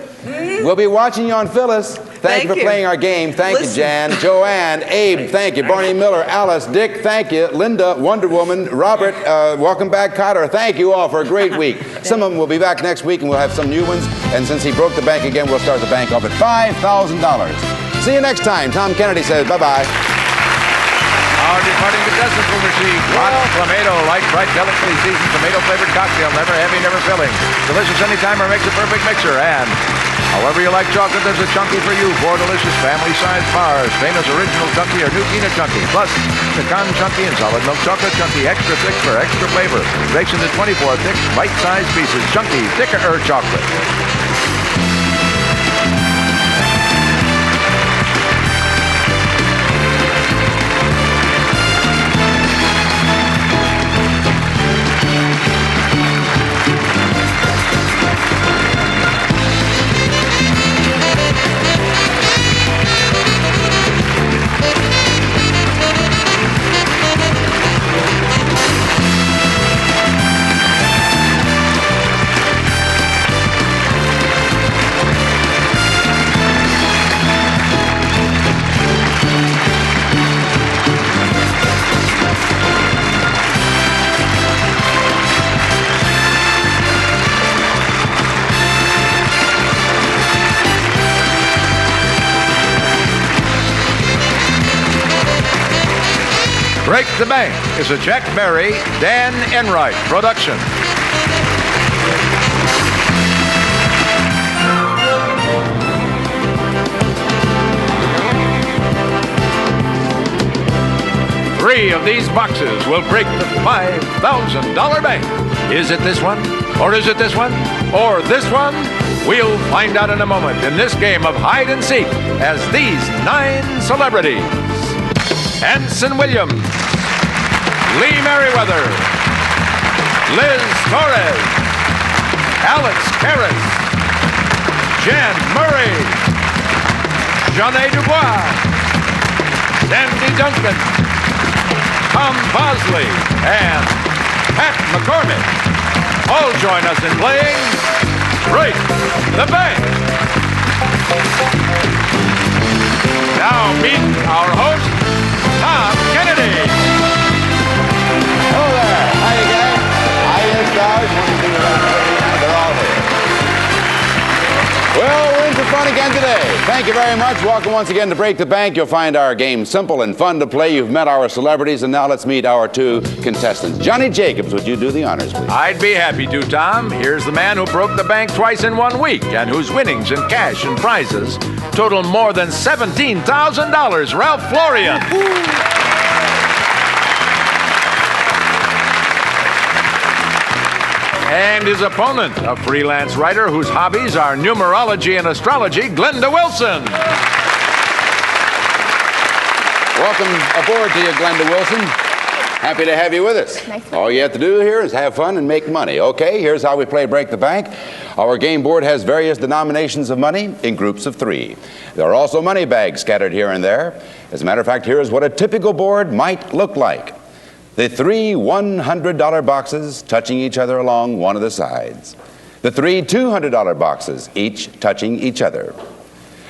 C: we'll be watching you on Phyllis. Thank you for playing our game. Thank you, Jan. Joanne, Abe, thank you. Barney Miller, Alice, Dick, thank you. Linda, Wonder Woman, Robert, welcome back, Cotter. Thank you all for a great week. Some of them will be back next week, and we'll have some new ones. And since he broke the bank again, we'll start the bank off at $5,000. See you next time. Tom Kennedy says bye-bye.
B: Our departing contestants will receive hot tomato, light, bright, delicately seasoned tomato-flavored cocktail, never heavy, never filling. Delicious anytime or makes a perfect mixer. And however you like chocolate, there's a Chunky for you. 4 delicious family-sized bars. Famous Original Chunky or New Peanut Chunky. Plus, Pecan Chunky and Solid Milk Chocolate Chunky. Extra thick for extra flavor. Breaks into 24 thick, bite-sized pieces. Chunky, thicker chocolate. Break the Bank is a Jack Berry, Dan Enright production. Three of these boxes will break the $5,000 bank. Is it this one? Or is it this one? Or this one? We'll find out in a moment in this game of hide and seek as these 9 celebrities: Anson Williams, Lee Merriweather, Liz Torres, Alex Karras, Jan Murray, Jeanne Dubois, Sandy Duncan, Tom Bosley, and Pat McCormick all join us in playing Break the Bank. Now meet our host, Tom Kennedy.
C: Hello there. Hi, you guys. Hi, stars. What do you think about it? They're all here. Well, we're in for fun again today. Thank you very much. Welcome once again to Break the Bank. You'll find our game simple and fun to play. You've met our celebrities, and now let's meet our 2 contestants. Johnny Jacobs, would you do the honors, please?
B: I'd be happy to, Tom. Here's the man who broke the bank twice in 1 week and whose winnings in cash and prizes total more than $17,000, Ralph Florian. And his opponent, a freelance writer whose hobbies are numerology and astrology, Glenda Wilson.
C: Welcome aboard to you, Glenda Wilson. Happy to have you with us.
U: Nice.
C: All you have to do here is have fun and make money. Okay, here's how we play Break the Bank. Our game board has various denominations of money in groups of 3. There are also money bags scattered here and there. As a matter of fact, here is what a typical board might look like. The 3 $100 boxes touching each other along one of the sides. The 3 $200 boxes, each touching each other.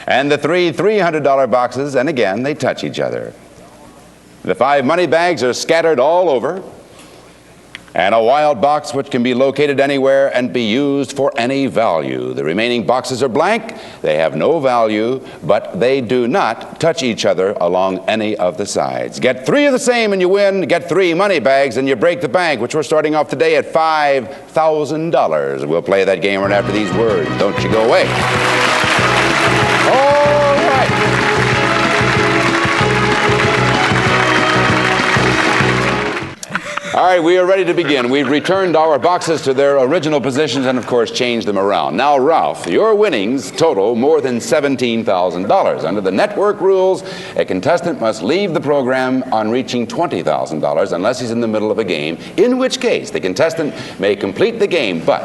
C: And the 3 $300 boxes, and again, they touch each other. The 5 money bags are scattered all over, and a wild box which can be located anywhere and be used for any value. The remaining boxes are blank. They have no value, but they do not touch each other along any of the sides. Get 3 of the same and you win. Get 3 money bags and you break the bank, which we're starting off today at $5,000. We'll play that game right after these words. Don't you go away. All right. All right, we are ready to begin. We've returned our boxes to their original positions and, of course, changed them around. Now, Ralph, your winnings total more than $17,000. Under the network rules, a contestant must leave the program on reaching $20,000 unless he's in the middle of a game, in which case the contestant may complete the game, but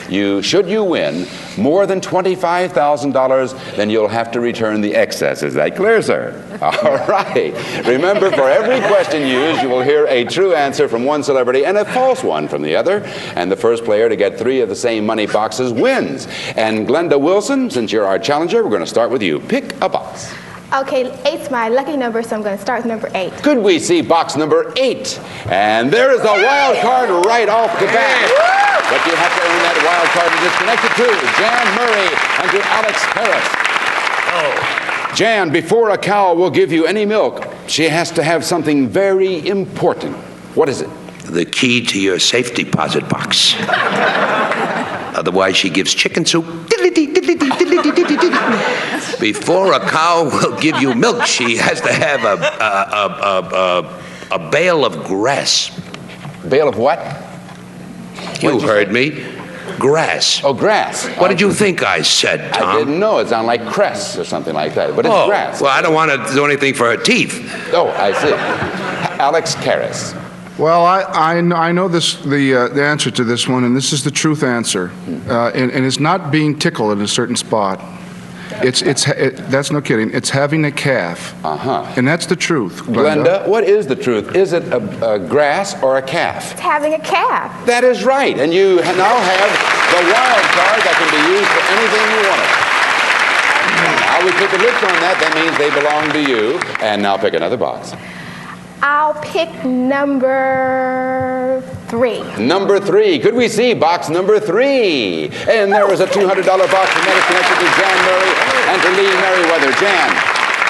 C: should you win more than $25,000, then you'll have to return the excess. Is that clear, sir? All right. Remember, for every question used, you will hear a true answer from one celebrity and a false one from the other. And the first player to get 3 of the same money boxes wins. And Glenda Wilson, since you're our challenger, we're going to start with you. Pick a box.
A: Okay, 8's my lucky number, so I'm going to start with number 8.
C: Could we see box number 8? And there is the wild card right off the bat. But you have to earn that wild card. It is connected to Jan Murray and to Alex Harris. Oh. Jan, before a cow will give you any milk, she has to have something very important. What is it?
I: The key to your safe deposit box. Otherwise, she gives chicken soup. Before a cow will give you milk, she has to have a bale of grass.
C: Bale of what?
I: You heard me. Grass.
C: Oh, grass.
I: What did you think I said, Tom?
C: I didn't know. It sounded like cress or something like that, but it's grass.
I: Well, I don't want to do anything for her teeth.
C: Oh, I see. Alex Harris.
V: Well, I know the answer to this one, and this is the truth answer. And it's not being tickled in a certain spot. That's no kidding. It's having a calf. And that's the truth.
C: Glenda, what is the truth? Is it a grass or a calf?
A: It's having a calf.
C: That is right. And you now have the wild card that can be used for anything you want it. Now we put the lips on that. That means they belong to you. And now pick another box.
A: I'll pick number 3.
C: Number 3. Could we see box number 3? And there is a $200 box, and that is connected to Jan Murray and to Lee Merriweather. Jan,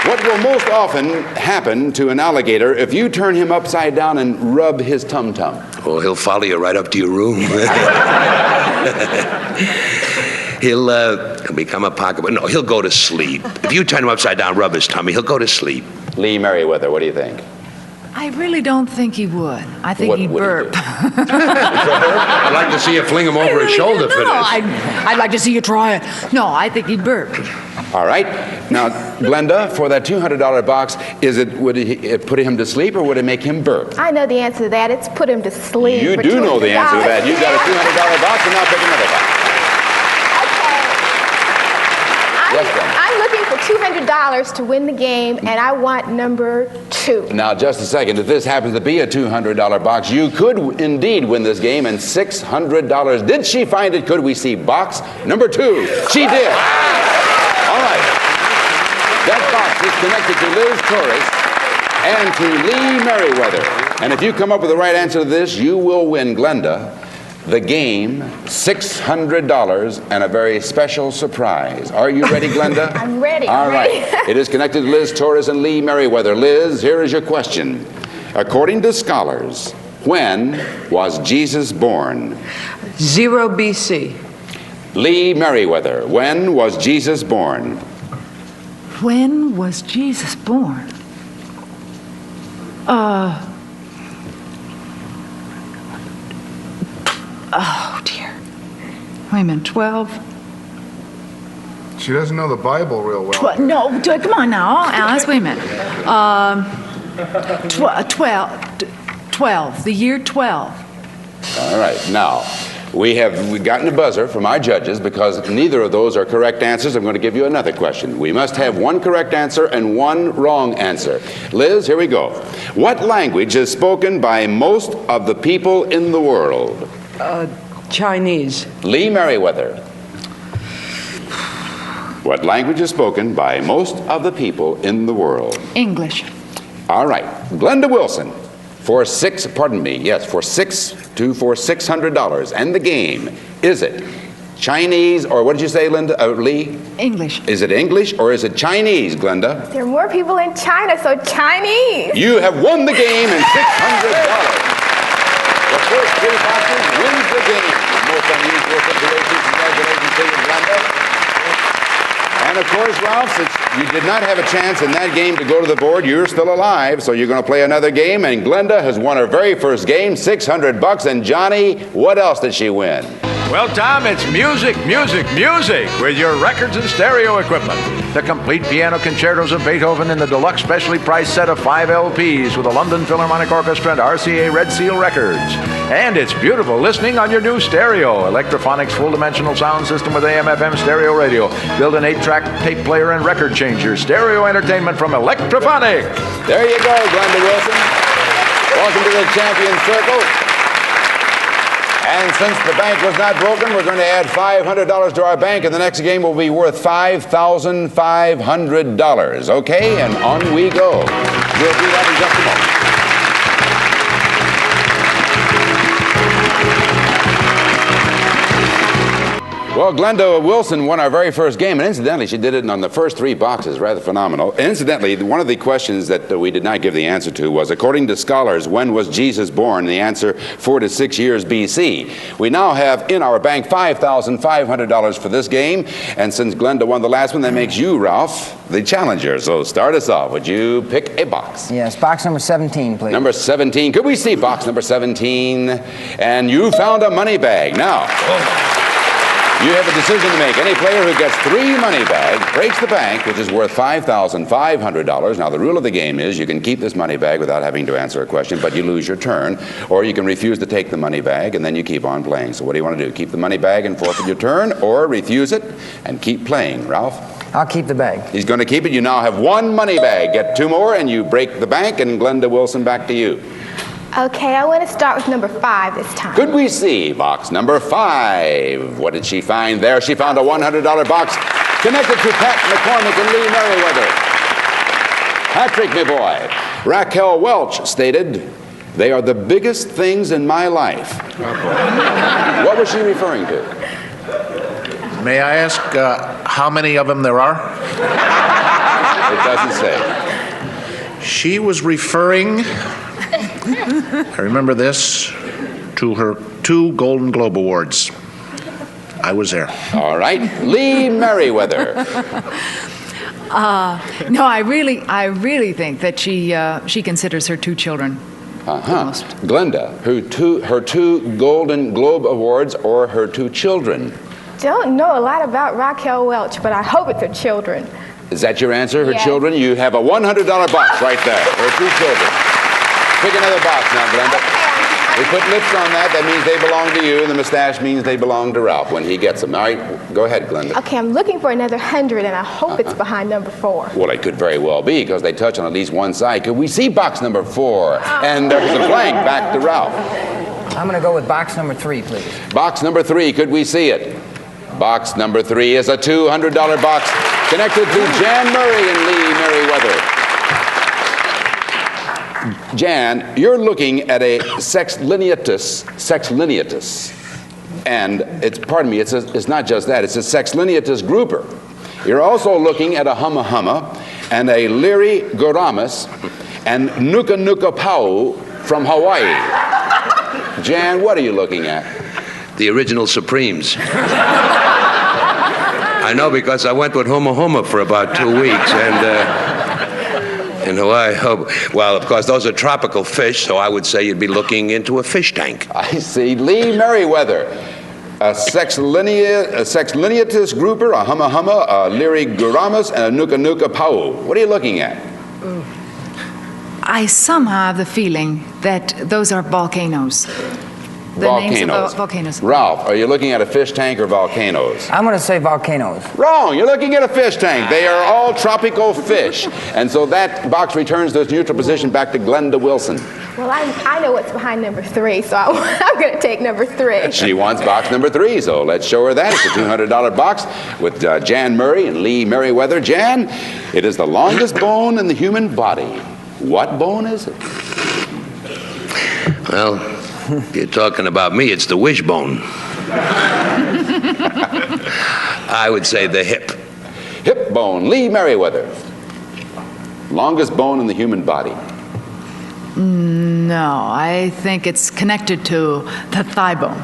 C: what will most often happen to an alligator if you turn him upside down and rub his tum-tum?
I: Well, he'll follow you right up to your room. He'll become a pocket. No, he'll go to sleep. If you turn him upside down, rub his tummy, he'll go to sleep.
C: Lee Merriweather, what do you think?
W: I really don't think he would. I think he'd burp.
I: I'd like to see you fling him over his shoulder for this.
W: I'd like to see you try it. No, I think he'd burp.
C: All right. Now, Glenda, for that $200 box, would it put him to sleep or would it make him burp?
A: I know the answer to that. It's put him to sleep.
C: You do know the answer to that. You've got a $200 box, and now pick another box.
A: I'm looking for $200 to win the game, and I want number 2.
C: Now, just a second. If this happens to be a $200 box, you could indeed win this game and $600. Did she find it? Could we see box number 2? She did. All right. That box is connected to Liz Torres and to Lee Merriweather. And if you come up with the right answer to this, you will win, Glenda, the game, $600, and a very special surprise. Are you ready, Glenda?
A: I'm ready.
C: All right. It is connected to Liz Torres and Lee Merriweather. Liz, here is your question. According to scholars, when was Jesus born?
T: 0 BC.
C: Lee Merriweather, when was Jesus born?
W: When was Jesus born? Oh, dear. Wait a minute, 12?
V: She doesn't know the Bible real well.
W: No, come on now, Alice, wait a minute. 12, the year 12.
C: All right, now, we've gotten a buzzer from our judges because neither of those are correct answers. I'm going to give you another question. We must have one correct answer and one wrong answer. Liz, here we go. What language is spoken by most of the people in the world?
T: Chinese.
C: Lee Merriweather. What language is spoken by most of the people in the world?
W: English.
C: All right. Glenda Wilson, for $600. And the game, is it Chinese, or what did you say, Lee?
W: English.
C: Is it English or is it Chinese, Glenda?
A: There are more people in China, so Chinese.
C: You have won the game and $600. The first three boxes wins the game. The most unusual situation. Congratulations to you, Glenda. And of course, Ralph, since you did not have a chance in that game to go to the board, you're still alive, so you're going to play another game. And Glenda has won her very first game, $600. And Johnny, what else did she win?
B: Well, Tom, it's music with your records and stereo equipment. The complete piano concertos of Beethoven in the deluxe specially priced set of 5 LPs with the London Philharmonic Orchestra and RCA Red Seal Records. And it's beautiful listening on your new stereo. Electrophonics full-dimensional sound system with AM/FM stereo radio. Built-in 8-track tape player and record changer. Stereo entertainment from Electrophonic.
C: There you go, Glenda Wilson. Welcome to the Champion Circle. And since the bank was not broken, we're going to add $500 to our bank, and the next game will be worth $5,500. Okay, and on we go. We'll do that in just a moment. Well, Glenda Wilson won our very first game, and incidentally, she did it on the first 3 boxes, rather phenomenal. Incidentally, one of the questions that we did not give the answer to was, according to scholars, when was Jesus born? The answer, 4 to 6 years BC. We now have in our bank $5,500 for this game, and since Glenda won the last one, that makes you, Ralph, the challenger. So start us off. Would you pick a box?
H: Yes, box number 17, please.
C: Number 17. Could we see box number 17? And you found a money bag. Now, you have a decision to make. Any player who gets 3 money bags breaks the bank, which is worth $5,500. Now, the rule of the game is you can keep this money bag without having to answer a question, but you lose your turn, or you can refuse to take the money bag, and then you keep on playing. So what do you want to do? Keep the money bag and forfeit your turn, or refuse it and keep playing? Ralph?
H: I'll keep the bag.
C: He's going to keep it. You now have 1 money bag. Get 2 more, and you break the bank, and Glenda Wilson, back to you.
A: Okay, I want to start with number 5 this time.
C: Could we see box number 5? What did she find there? She found a $100 box connected to Pat McCormick and Lee Merriweather. Patrick, my boy. Raquel Welch stated, "They are the biggest things in my life." What was she referring to?
D: May I ask how many of them there are?
C: It doesn't say.
D: She was referring, I remember this, to her 2 Golden Globe Awards. I was there.
C: All right. Lee Merriweather.
W: No, I really think that she considers her 2 children.
C: Glenda, her two Golden Globe Awards or her 2 children?
A: Don't know a lot about Raquel Welch, but I hope it's her children.
C: Is that your answer, her
A: Yes.
C: children? You have a $100 box right there, her 2 children. Pick another box now, Glenda. We put lips on that. That means they belong to you, and the mustache means they belong to Ralph when he gets them. All right, go ahead, Glenda.
A: Okay, I'm looking for another 100, and I hope it's behind number 4.
C: Well, it could very well be, because they touch on at least one side. Could we see box number 4? And there's a blank back to Ralph.
H: I'm going to go with box number 3, please.
C: Box number 3, could we see it? Box number 3 is a $200 box connected to Jan Murray and Lee Merriweather. Jan, you're looking at a sex lineatus, and it's not just that, it's a sex lineatus grouper. You're also looking at a humma humma and a Liri Goramus and Nuka Nuka Pau from Hawaii. Jan, what are you looking at?
I: The original Supremes. I know, because I went with Homa Homa for about 2 weeks, and in Hawaii. Well, of course, those are tropical fish, so I would say you'd be looking into a fish tank.
C: I see. Lee Merriweather. a sexlineatus grouper, a humma humma, a lyriguramus, and a nuka nuka pau. What are you looking at?
W: I somehow have the feeling that those are volcanoes. The names of volcanoes.
C: Ralph, are you looking at a fish tank or volcanoes?
H: I'm going to say volcanoes.
C: Wrong. You're looking at a fish tank. They are all tropical fish. And so that box returns to its neutral position back to Glenda Wilson.
A: Well, I know what's behind number 3, so I'm going to take number 3.
C: She wants box number 3, so let's show her that. It's a $200 box with Jan Murray and Lee Merriweather. Jan, it is the longest bone in the human body. What bone is it?
I: Well, you're talking about me, it's the wishbone. I would say the hip.
C: Hip bone, Lee Merriweather. Longest bone in the human body.
W: No, I think it's connected to the thigh bone.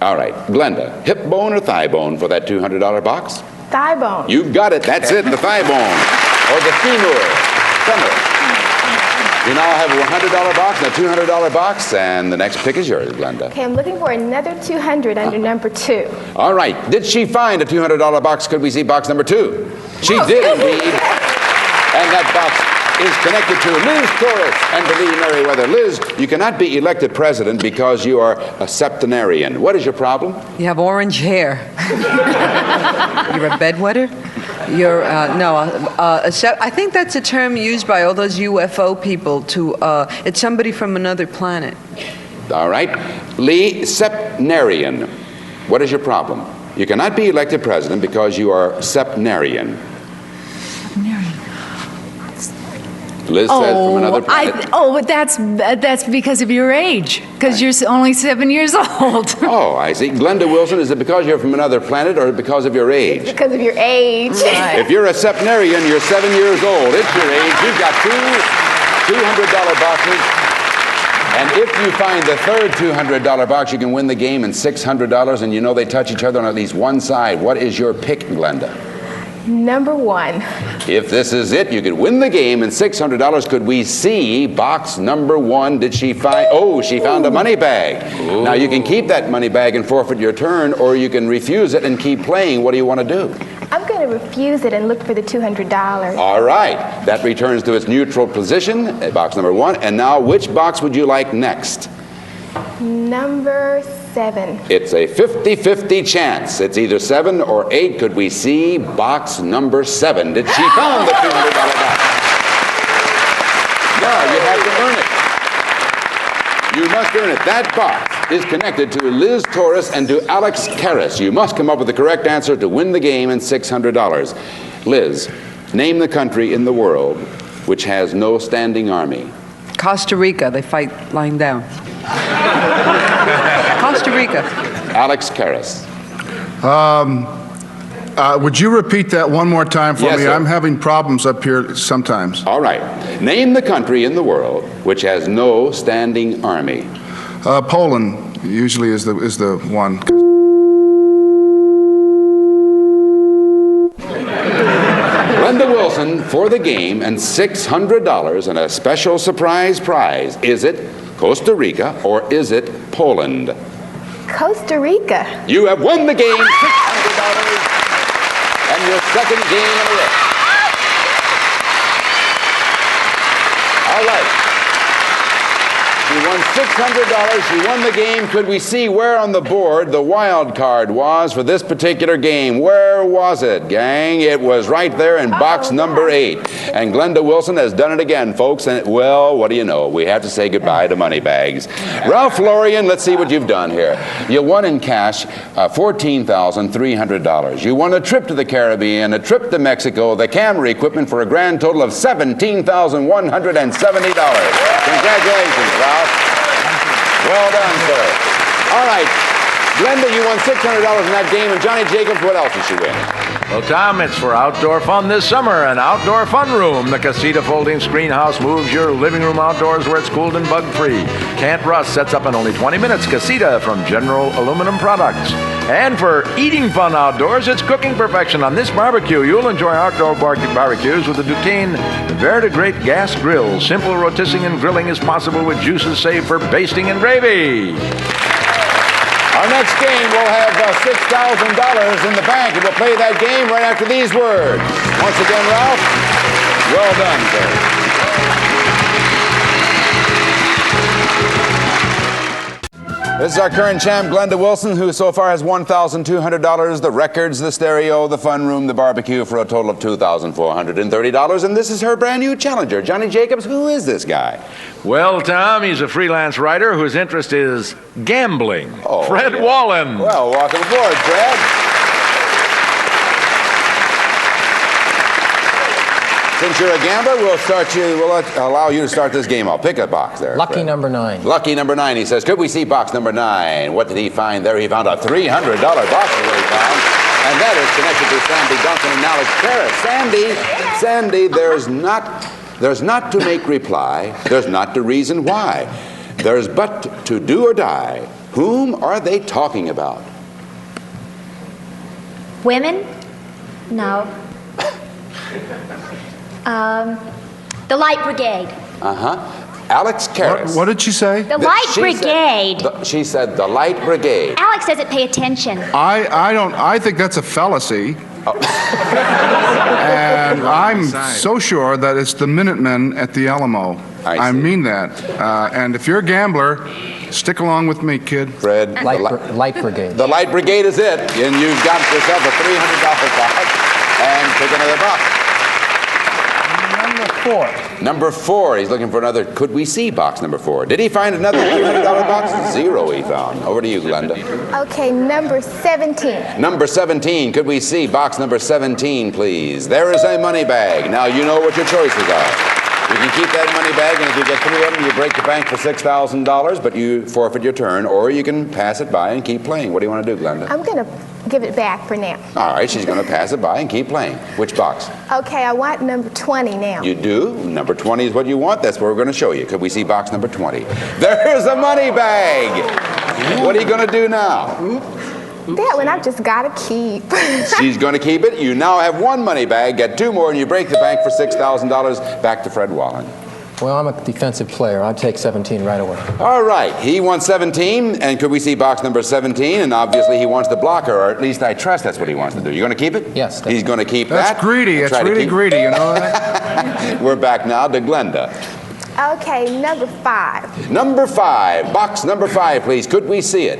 C: All right, Glenda, hip bone or thigh bone for that $200 box?
A: Thigh bone.
C: You've got it. That's it, the thigh bone. Or the femur. You now have a $100 box and a $200 box, and the next pick is yours, Glenda.
A: Okay, I'm looking for another 200 under number 2.
C: All right. Did she find a $200 box? Could we see box number 2? She did indeed. And that box is connected to Liz Torres and to Lee Merriweather. Liz, you cannot be elected president because you are a septenarian. What is your problem?
T: You have orange hair. You're a bedwetter? You're, I think that's a term used by all those UFO people to, it's somebody from another planet.
C: All right. Lee, septenarian. What is your problem? You cannot be elected president because you are septenarian. Liz says from another planet.
W: But that's because of your age, because you're only 7 years old.
C: Oh, I see. Glenda Wilson, is it because you're from another planet or because of your age?
A: It's because of your age.
W: Right.
C: If you're a septenarian, you're 7 years old. It's your age. You've got two $200 boxes. And if you find the third $200 box, you can win the game in $600, and you know they touch each other on at least one side. What is your pick, Glenda?
A: Number 1.
C: If this is it, you could win the game in $600. Could we see box number 1? Did she find? Oh, she found a money bag. Ooh. Now you can keep that money bag and forfeit your turn, or you can refuse it and keep playing. What do you want to do?
A: I'm going to refuse it and look for the $200.
C: All right. That returns to its neutral position at box number 1. And now, which box would you like next?
A: Number 7.
C: It's a 50-50 chance. It's either 7 or 8. Could we see box number 7? Did she found the $200 box? No, you have to earn it. You must earn it. That box is connected to Liz Torres and to Alex Karras. You must come up with the correct answer to win the game and $600. Liz, name the country in the world which has no standing army.
T: Costa Rica, they fight lying down. Costa Rica.
C: Alex Karras.
V: Would you repeat that one more time for
C: Yes,
V: me?
C: sir.
V: I'm having problems up here sometimes.
C: All right. Name the country in the world which has no standing army.
V: Poland usually is the one.
C: Glenda Wilson for the game and $600 and a special surprise prize. Is it Costa Rica or is it Poland?
A: Costa Rica.
C: You have won the game, $600 and your second game in a row. All right. She won $600. She won the game. Could we see where on the board the wild card was for this particular game? Where was it, gang? It was right there in box number 8. And Glenda Wilson has done it again, folks. And, well, what do you know? We have to say goodbye to money bags. Ralph Florian, let's see what you've done here. You won in cash $14,300. You won a trip to the Caribbean, a trip to Mexico, the camera equipment for a grand total of $17,170. Congratulations, Ralph. Well done, sir. All right. Glenda, you won $600 in that game. And Johnny Jacobs, what else did she win?
B: Well, Tom, it's for outdoor fun this summer. An outdoor fun room. The Casita folding screen house moves your living room outdoors where it's cooled and bug-free. Can't Rust sets up in only 20 minutes. Casita from General Aluminum Products. And for eating fun outdoors, it's cooking perfection. On this barbecue, you'll enjoy outdoor barbecues with the Duquesne Verdigreat gas grill. Simple rotisserie and grilling is possible with juices saved for basting and gravy. All
C: Our next game will have $6,000 in the bank, and we'll play that game right after these words. Once again, Ralph, well done, sir. This is our current champ, Glenda Wilson, who so far has $1,200, the records, the stereo, the fun room, the barbecue, for a total of $2,430. And this is her brand new challenger, Johnny Jacobs. Who is this guy?
B: Well, Tom, he's a freelance writer whose interest is gambling. Fred Wallen.
C: Well, welcome aboard, Fred. Since you're a gambler, we'll allow you to start this game. I'll pick a box there.
H: Lucky
C: Fred.
H: number 9.
C: Lucky number 9, he says. Could we see box number 9? What did he find there? He found a $300 box is what he found. And that is connected to Sandy Duncan and Alex Paris. Sandy, there's not to make reply. There's not to reason why. There's but to do or die. Whom are they talking about?
L: Women? No. The Light Brigade.
C: Alex Karras.
V: What did she say?
L: The Light Brigade.
C: She said the Light Brigade.
L: Alex doesn't pay attention.
V: I think that's a fallacy. And I'm so sure that it's the Minutemen at the Alamo. I mean that. And if you're a gambler, stick along with me, kid.
C: Fred.
H: Light Brigade.
C: The Light Brigade is it. And you've got yourself a $300 box. And pick another box. Number 4. He's looking for another. Could we see box number 4? Did he find another $300 box? 0 he found. Over to you, Glenda.
A: Okay, number 17.
C: Number 17. Could we see box number 17, please? There is a money bag. Now you know what your choices are. You can keep that money bag, and if you get 3 of them, you break the bank for $6,000, but you forfeit your turn, or you can pass it by and keep playing. What do you want to do, Glenda?
A: I'm going to give it back for now.
C: All right, she's going to pass it by and keep playing. Which box?
A: Okay, I want number 20 now.
C: You do? Number 20 is what you want. That's what we're going to show you. Could we see box number 20? There's a money bag. What are you going to do now?
A: That one I've just got to keep.
C: She's going to keep it. You now have 1 money bag, get 2 more, and you break the bank for $6,000. Back to Fred Wallen.
H: Well, I'm a defensive player. I'd take 17 right away.
C: All right. He wants 17, and could we see box number 17? And obviously he wants the blocker, or at least I trust that's what he wants to do. You going to keep it?
H: Yes.
C: He's going to keep that.
V: That's greedy. It's really greedy, you know that?
C: We're back now to Glenda.
A: Okay, number 5.
C: Number 5. Box number 5, please. Could we see it?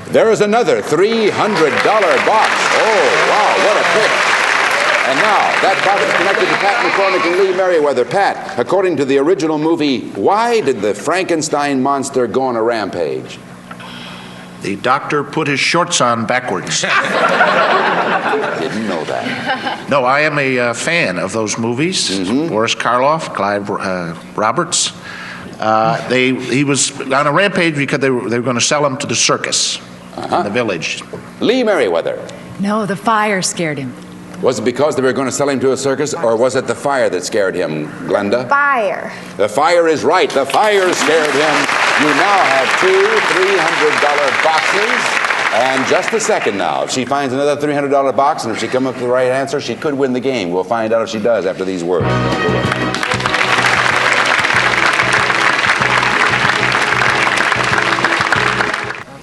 C: There is another $300 box. Oh, wow, what a pick. And now, that box is connected to Pat McCormick and Lee Merriweather. Pat, according to the original movie, why did the Frankenstein monster go on a rampage?
D: The doctor put his shorts on backwards.
C: Didn't know that.
D: No, I am a fan of those movies. Boris Karloff, Clive Roberts. He was on a rampage because they were going to sell him to the circus in the village.
C: Lee Merriweather.
W: No, the fire scared him.
C: Was it because they were going to sell him to a circus, or was it the fire that scared him, Glenda?
A: Fire.
C: The fire is right. The fire scared him. You now have 2 $300 boxes. And just a second now. If she finds another $300 box, and if she comes up with the right answer, she could win the game. We'll find out if she does after these words.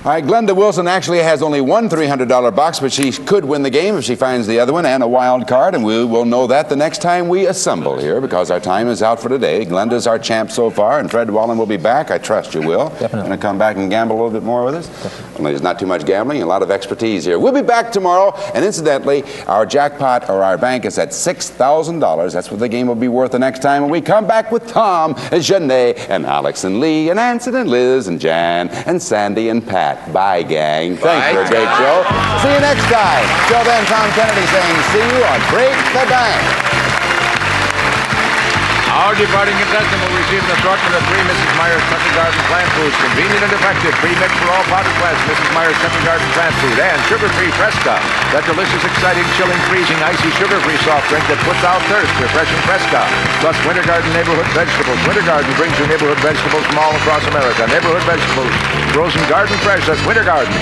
C: All right, Glenda Wilson actually has only 1 $300 box, but she could win the game if she finds the other one and a wild card, and we will know that the next time we assemble here, because our time is out for today. Glenda's our champ so far, and Fred Wallen will be back. I trust you will.
H: Definitely.
C: Going to come back and gamble a little bit more with us? Definitely. Only there's not too much gambling, a lot of expertise here. We'll be back tomorrow, and incidentally, our jackpot or our bank is at $6,000. That's what the game will be worth the next time when we come back with Tom and Janae and Alex and Lee and Anson and Liz and Jan and Sandy and Pat. Bye, gang. Thanks for a great show. See you next time. Till then, Tom Kennedy saying, see you on Break the Bank.
B: Our departing contestant will receive an assortment of 3 Mrs. Meyer's Country Garden plant foods, convenient and effective, pre-mixed for all pot requests, Mrs. Meyer's Country Garden plant food, and sugar-free Fresca, that delicious, exciting, chilling, freezing, icy, sugar-free soft drink that puts out thirst, refreshing Fresca, plus Winter Garden neighborhood vegetables. Winter Garden brings you neighborhood vegetables from all across America. Neighborhood vegetables, frozen garden fresh, that's Winter Garden.